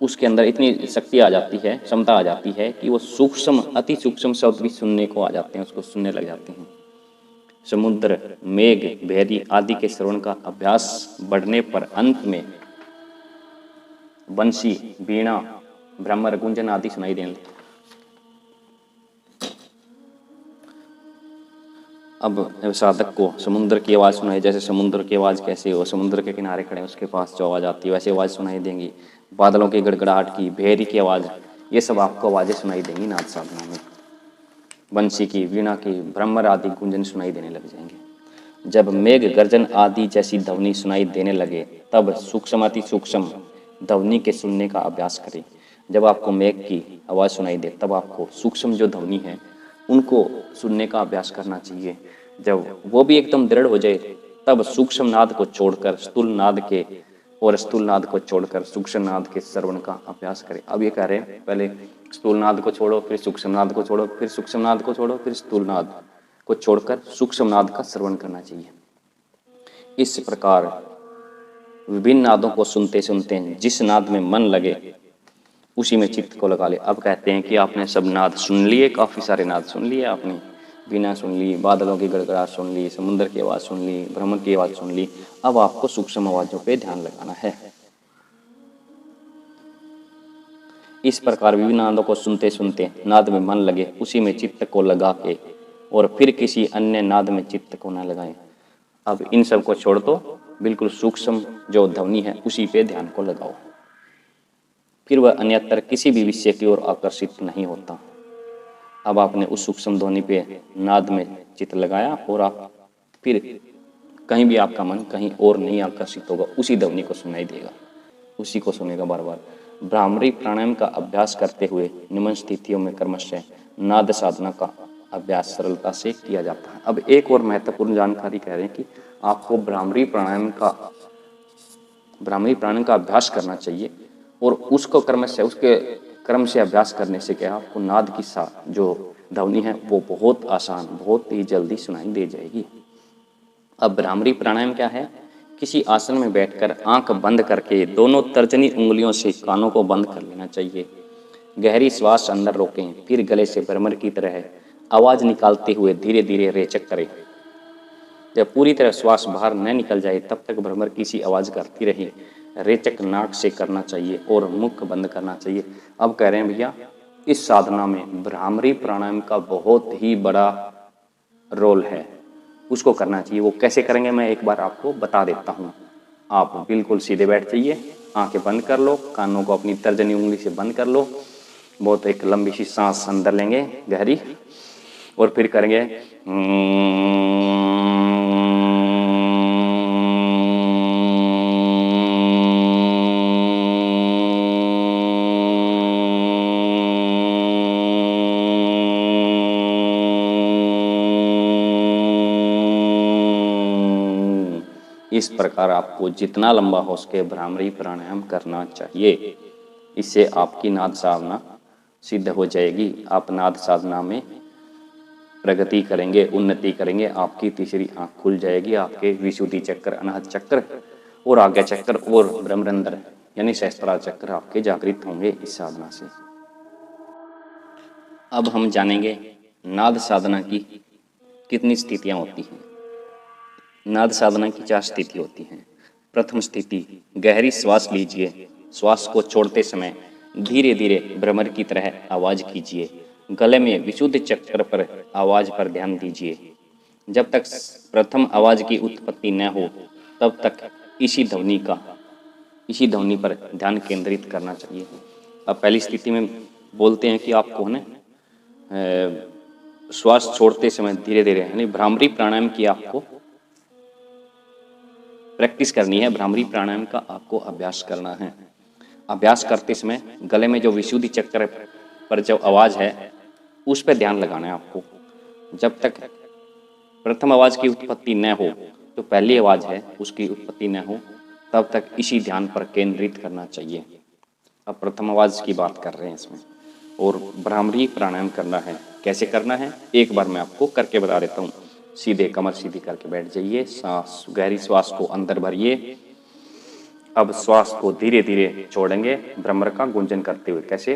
उसके अंदर इतनी शक्ति आ जाती है, क्षमता आ जाती है कि वो सूक्ष्म अति सूक्ष्म शब्द भी सुनने को आ जाते हैं, उसको सुनने लग जाते हैं। समुद्र, मेघ, भेरी आदि के श्रवण का अभ्यास बढ़ने पर अंत में बंसी, वीणा, भ्रमर, गुंजन आदि सुनाई देने लगते। अब साधक को समुद्र की आवाज़ सुनाई, जैसे समुद्र की आवाज़ कैसे हो, समुद्र के किनारे खड़े उसके पास जो आवाज़ आती है वैसे आवाज़ सुनाई देंगी। बादलों की गड़गड़ाहट की, भेरी की आवाज़, ये सब आपको आवाज़ें सुनाई देंगी नाद साधना में। बंसी की, वीणा की, भ्रमर आदि गुंजन सुनाई देने लग जाएंगे। जब मेघ गर्जन आदि जैसी ध्वनि सुनाई देने लगे तब सूक्ष्म अति सूक्ष्म ध्वनि के सुनने का अभ्यास करें। जब आपको मेघ की आवाज़ सुनाई दे तब आपको सूक्ष्म जो ध्वनि है उनको सुनने का अभ्यास करना चाहिए। जब वो भी एकदम दृढ़ हो जाए तब सूक्ष्म नाद को छोड़कर स्थूल नाद के और स्थूल नाद को छोड़कर सूक्ष्म नाद के श्रवण का अभ्यास करें। अब ये कह रहे हैं पहले स्थूल नाद को छोड़ो, फिर सूक्ष्म नाद को छोड़ो, फिर सूक्ष्म नाद को छोड़ो, फिर स्थूल नाद को छोड़कर सूक्ष्म नाद का श्रवण करना चाहिए। इस प्रकार विभिन्न नादों को सुनते सुनते जिस नाद में मन लगे उसी में चित्त को लगा ले। अब कहते हैं कि आपने सब नाद सुन लिए, काफ़ी सारे नाद सुन लिए आपने, वीणा सुन ली, बादलों की गड़गड़ाहट सुन ली, समुद्र की आवाज़ सुन ली, भ्रमर की आवाज़ सुन ली। अब आपको सूक्ष्म आवाज़ों पे ध्यान लगाना है। इस प्रकार विभिन्न नादों को सुनते सुनते नाद में मन लगे उसी में चित्त को लगा के और फिर किसी अन्य नाद में चित्त को न लगाएं। अब इन सब को छोड़ दो, बिल्कुल सूक्ष्म जो ध्वनि है उसी पे ध्यान को लगाओ, फिर वह अन्यत्र किसी भी विषय की ओर आकर्षित नहीं होता। अब आपने उस सूक्ष्म ध्वनि पे नाद में चित्त लगाया और आप फिर कहीं भी आपका मन कहीं और नहीं आकर्षित होगा, उसी ध्वनि को सुनाई देगा, उसी को सुनेगा बार बार। भ्रामरी प्राणायाम का अभ्यास करते हुए निम्न स्थितियों में क्रमशः नाद साधना का अभ्यास सरलता से किया जाता है। अब एक और महत्वपूर्ण जानकारी कह रहे हैं कि आपको भ्रामरी प्राणायाम का अभ्यास करना चाहिए और उसको उसके क्रम से अभ्यास करने से क्या आपको नाद की जो ध्वनि है वो बहुत आसान, बहुत ही जल्दी सुनाई दे जाएगी। अब भ्रामरी प्राणायाम क्या है? किसी आसन में बैठकर आंख बंद करके दोनों तर्जनी उंगलियों से कानों को बंद कर लेना चाहिए। गहरी श्वास अंदर रोकें, फिर गले से भ्रमर की तरह आवाज़ निकालते हुए धीरे धीरे रेचक करें। जब पूरी तरह श्वास बाहर न निकल जाए तब तक भ्रमर की सी आवाज़ करती रहे। रेचक नाक से करना चाहिए और मुख बंद करना चाहिए। अब कह रहे हैं भैया इस साधना में भ्रामरी प्राणायाम का बहुत ही बड़ा रोल है, उसको करना चाहिए। वो कैसे करेंगे मैं एक बार आपको बता देता हूँ। आप बिल्कुल सीधे बैठ जाइए, आंखें बंद कर लो, कानों को अपनी तर्जनी उंगली से बंद कर लो, बहुत एक लंबी सी सांस अंदर लेंगे गहरी और फिर करेंगे इस प्रकार आपको जितना लंबा हो सके भ्रामरी प्राणायाम करना चाहिए। इससे आपकी नाद साधना सिद्ध हो जाएगी। आप नाद साधना में प्रगति करेंगे, उन्नति करेंगे, आपकी तीसरी आंख खुल जाएगी। आपके विशुद्धि चक्र, अनाहत चक्र और आज्ञा चक्र और ब्रह्मरंध्र यानी सहस्त्रार चक्र आपके जागृत होंगे इस साधना से। अब हम जानेंगे नाद साधना की कितनी स्थितियां होती हैं। नाद साधना की 4 स्थिति होती हैं। प्रथम स्थिति, गहरी श्वास लीजिए। श्वास को छोड़ते समय धीरे धीरे भ्रमर की तरह आवाज़ कीजिए। गले में विशुद्ध चक्र पर आवाज पर ध्यान दीजिए। जब तक प्रथम आवाज की उत्पत्ति न हो तब तक इसी ध्वनि पर ध्यान केंद्रित करना चाहिए। अब पहली स्थिति में बोलते हैं कि आपको है ना श्वास छोड़ते समय धीरे धीरे यानी भ्रामरी प्राणायाम की आपको प्रैक्टिस करनी है। भ्रामरी प्राणायाम का आपको अभ्यास करना है। अभ्यास करते समय गले में जो विशुद्धि चक्र पर जो आवाज़ है उस पर ध्यान लगाना है आपको। जब तक प्रथम आवाज़ की उत्पत्ति न हो, तो पहली आवाज़ है उसकी उत्पत्ति न हो, तब तक इसी ध्यान पर केंद्रित करना चाहिए। अब प्रथम आवाज़ की बात कर रहे हैं इसमें, और भ्रामरी प्राणायाम करना है। कैसे करना है एक बार मैं आपको करके बता देता हूँ। सीधे कमर सीधी करके बैठ जाइए, सांस गहरी श्वास को अंदर भरिए। अब श्वास को धीरे धीरे छोड़ेंगे भ्रमर का गुंजन करते हुए। कैसे?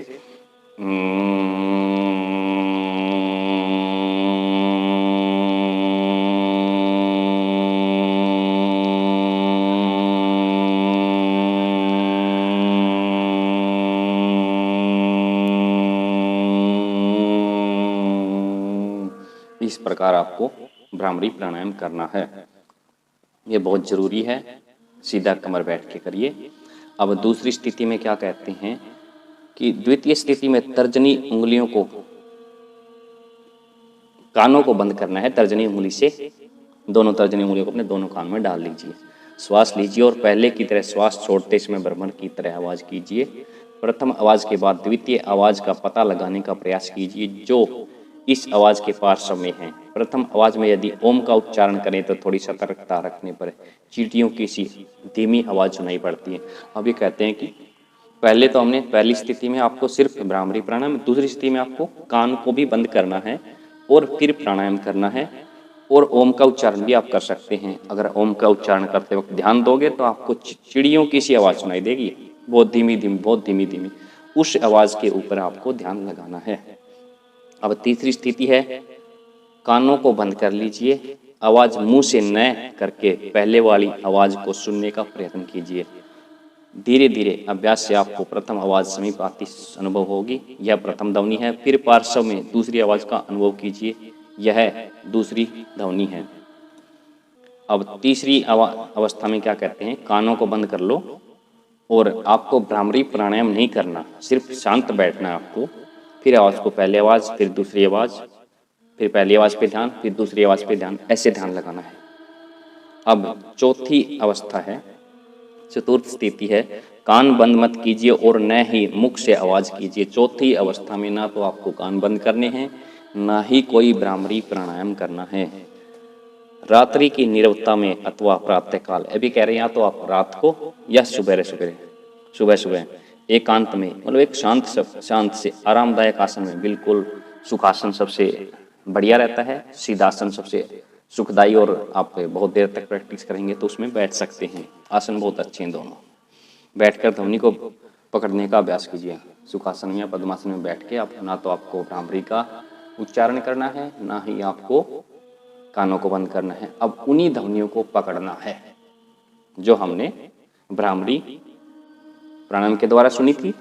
इस प्रकार आपको भ्रामरी प्राणायाम करना है। ये बहुत जरूरी है। सीधा कमर बैठ के करिए। अब दूसरी स्थिति में क्या कहते हैं कि द्वितीय स्थिति में तर्जनी उंगलियों को कानों को बंद करना है। तर्जनी उंगली से दोनों तर्जनी उंगलियों को अपने दोनों कान में डाल लीजिए। श्वास लीजिए और पहले की तरह श्वास छोड़ते समय भ्रमर की तरह आवाज कीजिए। प्रथम आवाज के बाद द्वितीय आवाज का पता लगाने का प्रयास कीजिए जो इस आवाज के पार्श्व में है। प्रथम आवाज में यदि ओम का उच्चारण करें तो थोड़ी सतर्कता रखने पर चींटियों की सी धीमी आवाज सुनाई पड़ती है। अब ये कहते हैं कि पहले तो हमने पहली स्थिति में आपको सिर्फ भ्रामरी प्राणायाम, दूसरी स्थिति में आपको कान को भी बंद करना है और फिर प्राणायाम करना है, और ओम का उच्चारण भी आप कर सकते हैं। अगर ओम का उच्चारण करते वक्त ध्यान दोगे तो आपको चिड़ियों की सी आवाज़ सुनाई देगी, बहुत धीमी धीमी, बहुत धीमी धीमी। उस आवाज़ के ऊपर आपको ध्यान लगाना है। अब तीसरी स्थिति है, कानों को बंद कर लीजिए। आवाज़ मुंह से न करके पहले वाली आवाज़ को सुनने का प्रयत्न कीजिए। धीरे धीरे अभ्यास से आपको प्रथम आवाज़ समीप आती अनुभव होगी। यह प्रथम ध्वनि है। फिर पार्श्व में दूसरी आवाज़ का अनुभव कीजिए, यह दूसरी ध्वनि है। अब तीसरी अवस्था में क्या कहते हैं, कानों को बंद कर लो और आपको भ्रामरी प्राणायाम नहीं करना, सिर्फ शांत बैठना है आपको। फिर आवाज़ को पहली आवाज़, फिर दूसरी आवाज़, फिर पहली आवाज़ पे ध्यान, फिर दूसरी आवाज़ पे ध्यान, ऐसे ध्यान लगाना है। अब चौथी अवस्था है, चतुर्थ स्थिति है, कान बंद मत कीजिए और न ही मुख से आवाज़ कीजिए। चौथी अवस्था में ना तो आपको कान बंद करने हैं, ना ही कोई भ्रामरी प्राणायाम करना है। रात्रि की नीरवता में अथवा प्रातःकाल, अभी कह रहे हैं या तो आप रात को या सुबह सुबह एकांत में, मतलब एक शांत से आरामदायक आसन में, बिल्कुल सुखासन सबसे बढ़िया रहता है, सीधासन सबसे सुखदायी, और आप बहुत देर तक प्रैक्टिस करेंगे तो उसमें बैठ सकते हैं। आसन बहुत अच्छे हैं दोनों। बैठकर ध्वनि को पकड़ने का अभ्यास कीजिए। सुखासन या पद्मासन में बैठ के आप ना तो आपको भ्रामरी का उच्चारण करना है, ना ही आपको कानों को बंद करना है। अब उन्हीं ध्वनियों को पकड़ना है जो हमने भ्रामरी प्राणायाम के द्वारा सुनी थी,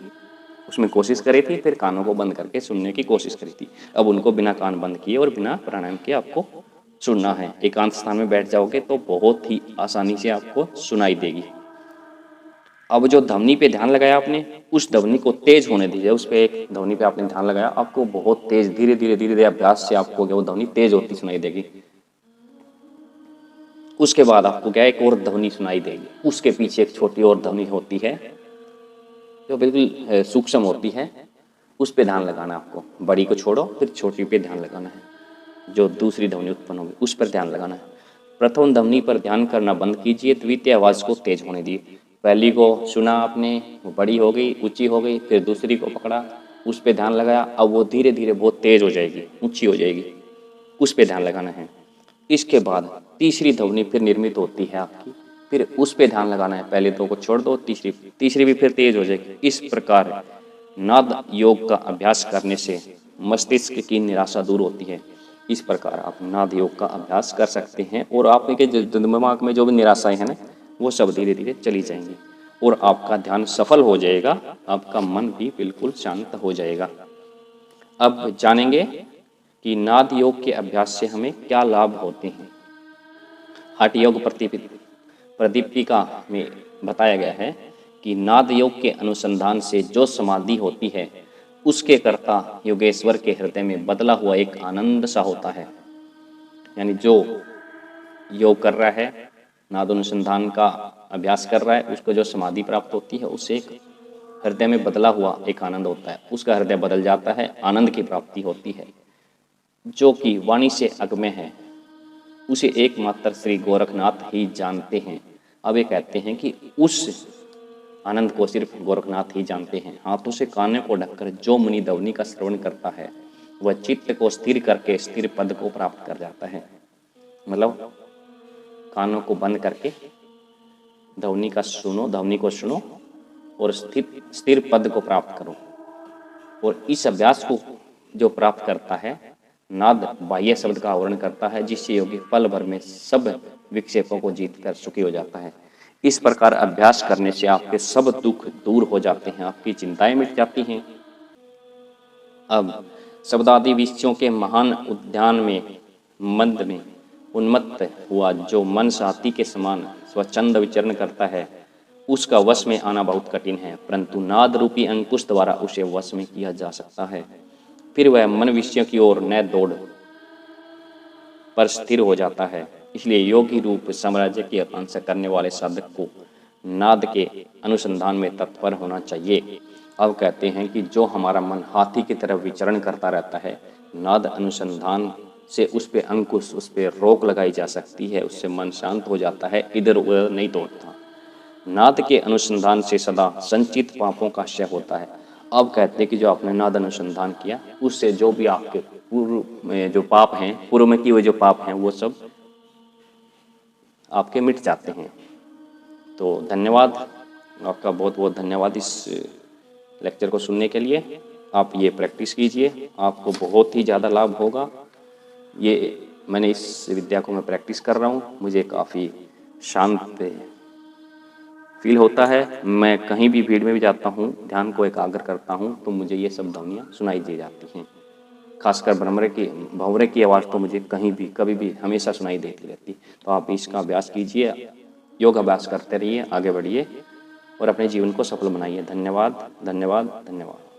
उसमें कोशिश करी थी, फिर कानों को बंद करके सुनने की कोशिश करी थी। अब उनको बिना कान बंद किए और बिना प्राणायाम के आपको सुनना है। एकांत स्थान में बैठ जाओगे तो बहुत ही आसानी से आपको सुनाई देगी। अब जो ध्वनि पे ध्यान लगाया आपने, उस ध्वनि को तेज होने दीजिए। उस पे एक ध्वनि पे आपने ध्यान लगाया, आपको बहुत तेज धीरे धीरे अभ्यास से आपको वो ध्वनि तेज होती सुनाई देगी। उसके बाद आपको क्या एक और ध्वनि सुनाई देगी, उसके पीछे एक छोटी और ध्वनि होती है जो बिल्कुल सूक्ष्म होती है, उस पे ध्यान लगाना आपको। बड़ी को छोड़ो, फिर छोटी पे ध्यान लगाना है। जो दूसरी ध्वनि उत्पन्न होगी उस पर ध्यान लगाना है। प्रथम ध्वनि पर ध्यान करना बंद कीजिए, द्वितीय आवाज़ को तेज होने दिए। पहली को सुना आपने, वो बड़ी हो गई, ऊंची हो गई, फिर दूसरी को पकड़ा, उस पर ध्यान लगाया, अब वो धीरे धीरे बहुत तेज हो जाएगी, ऊंची हो जाएगी, उस पर ध्यान लगाना है। इसके बाद तीसरी ध्वनि फिर निर्मित होती है आपकी, फिर उस पर ध्यान लगाना है। पहले दो को छोड़ दो, तीसरी भी फिर तेज हो जाएगी। इस प्रकार नाद योग का अभ्यास करने से मस्तिष्क की निराशा दूर होती है। इस प्रकार आप नाद योग का अभ्यास कर सकते हैं और आपके दिमाग में जो भी निराशाएं हैं ना, वो सब धीरे धीरे चली जाएंगी और आपका ध्यान सफल हो जाएगा, आपका मन भी बिल्कुल शांत हो जाएगा। अब जानेंगे कि नाद योग के अभ्यास से हमें क्या लाभ होते हैं। हठ योग प्रदीपिका में बताया गया है कि नाद योग के अनुसंधान से जो समाधि होती है उसके कर्ता योगेश्वर के हृदय में बदला हुआ एक आनंद सा होता है। यानी जो योग कर रहा है, नाद अनुसंधान का अभ्यास कर रहा है, उसको जो समाधि प्राप्त होती है उससे एक हृदय में बदला हुआ एक आनंद होता है, उसका हृदय बदल जाता है, आनंद की प्राप्ति होती है जो कि वाणी से अगम्य है, उसे एकमात्र श्री गोरखनाथ ही जानते हैं। अब ये कहते हैं कि उस आनंद को सिर्फ गोरखनाथ ही जानते हैं। हाथों से कानों को ढककर जो मुनि ध्वनि का श्रवण करता है वह चित्त को स्थिर करके स्थिर पद को प्राप्त कर जाता है। मतलब कानों को बंद करके ध्वनि को सुनो और स्थिर पद को प्राप्त करो। और इस अभ्यास को जो प्राप्त करता है, नाद बाह्य शब्द का आवरण करता है, जिससे योगी पल भर में सब विक्षेपों को जीत कर सुखी हो जाता है। इस प्रकार अभ्यास करने से आपके सब दुख दूर हो जाते हैं, आपकी चिंताएं मिट जाती हैं। अब शब्दादि विषयों के महान उद्यान में मंद में उन्मत्त हुआ जो मन साथी के समान स्वच्छंद विचरण करता है, उसका वश में आना बहुत कठिन है, परंतु नाद रूपी अंकुश द्वारा उसे वश में किया जा सकता है। फिर वह मन विषयों की ओर न दौड़ पर स्थिर हो जाता है। इसलिए योगी रूप साम्राज्य की आकांक्षा करने वाले साधक को नाद के अनुसंधान में तत्पर होना चाहिए। अब कहते हैं कि जो हमारा मन हाथी की तरफ विचरण करता रहता है, नाद अनुसंधान से उस पे अंकुश, उस पे रोक लगाई जा सकती है, उससे मन शांत हो जाता है, इधर उधर नहीं दौड़ता। नाद के अनुसंधान से सदा संचित पापों का क्षय होता है। अब कहते हैं कि जो आपने नाद अनुसंधान किया उससे जो भी आपके पूर्व में जो पाप हैं, पूर्व में किए हुए जो पाप हैं, वो सब आपके मिट जाते हैं। तो धन्यवाद, आपका बहुत बहुत धन्यवाद इस लेक्चर को सुनने के लिए। आप ये प्रैक्टिस कीजिए, आपको बहुत ही ज़्यादा लाभ होगा। ये मैंने इस विद्या को मैं प्रैक्टिस कर रहा हूँ, मुझे काफ़ी शांत फील होता है। मैं कहीं भी भीड़ में भी जाता हूँ, ध्यान को एकाग्र करता हूँ, तो मुझे ये सब ध्वनियाँ सुनाई दी जाती हैं। खासकर भंवरे की आवाज़ तो मुझे कहीं भी कभी भी हमेशा सुनाई देती रहती। तो आप इसका अभ्यास कीजिए, योग अभ्यास करते रहिए, आगे बढ़िए और अपने जीवन को सफल बनाइए। धन्यवाद, धन्यवाद, धन्यवाद।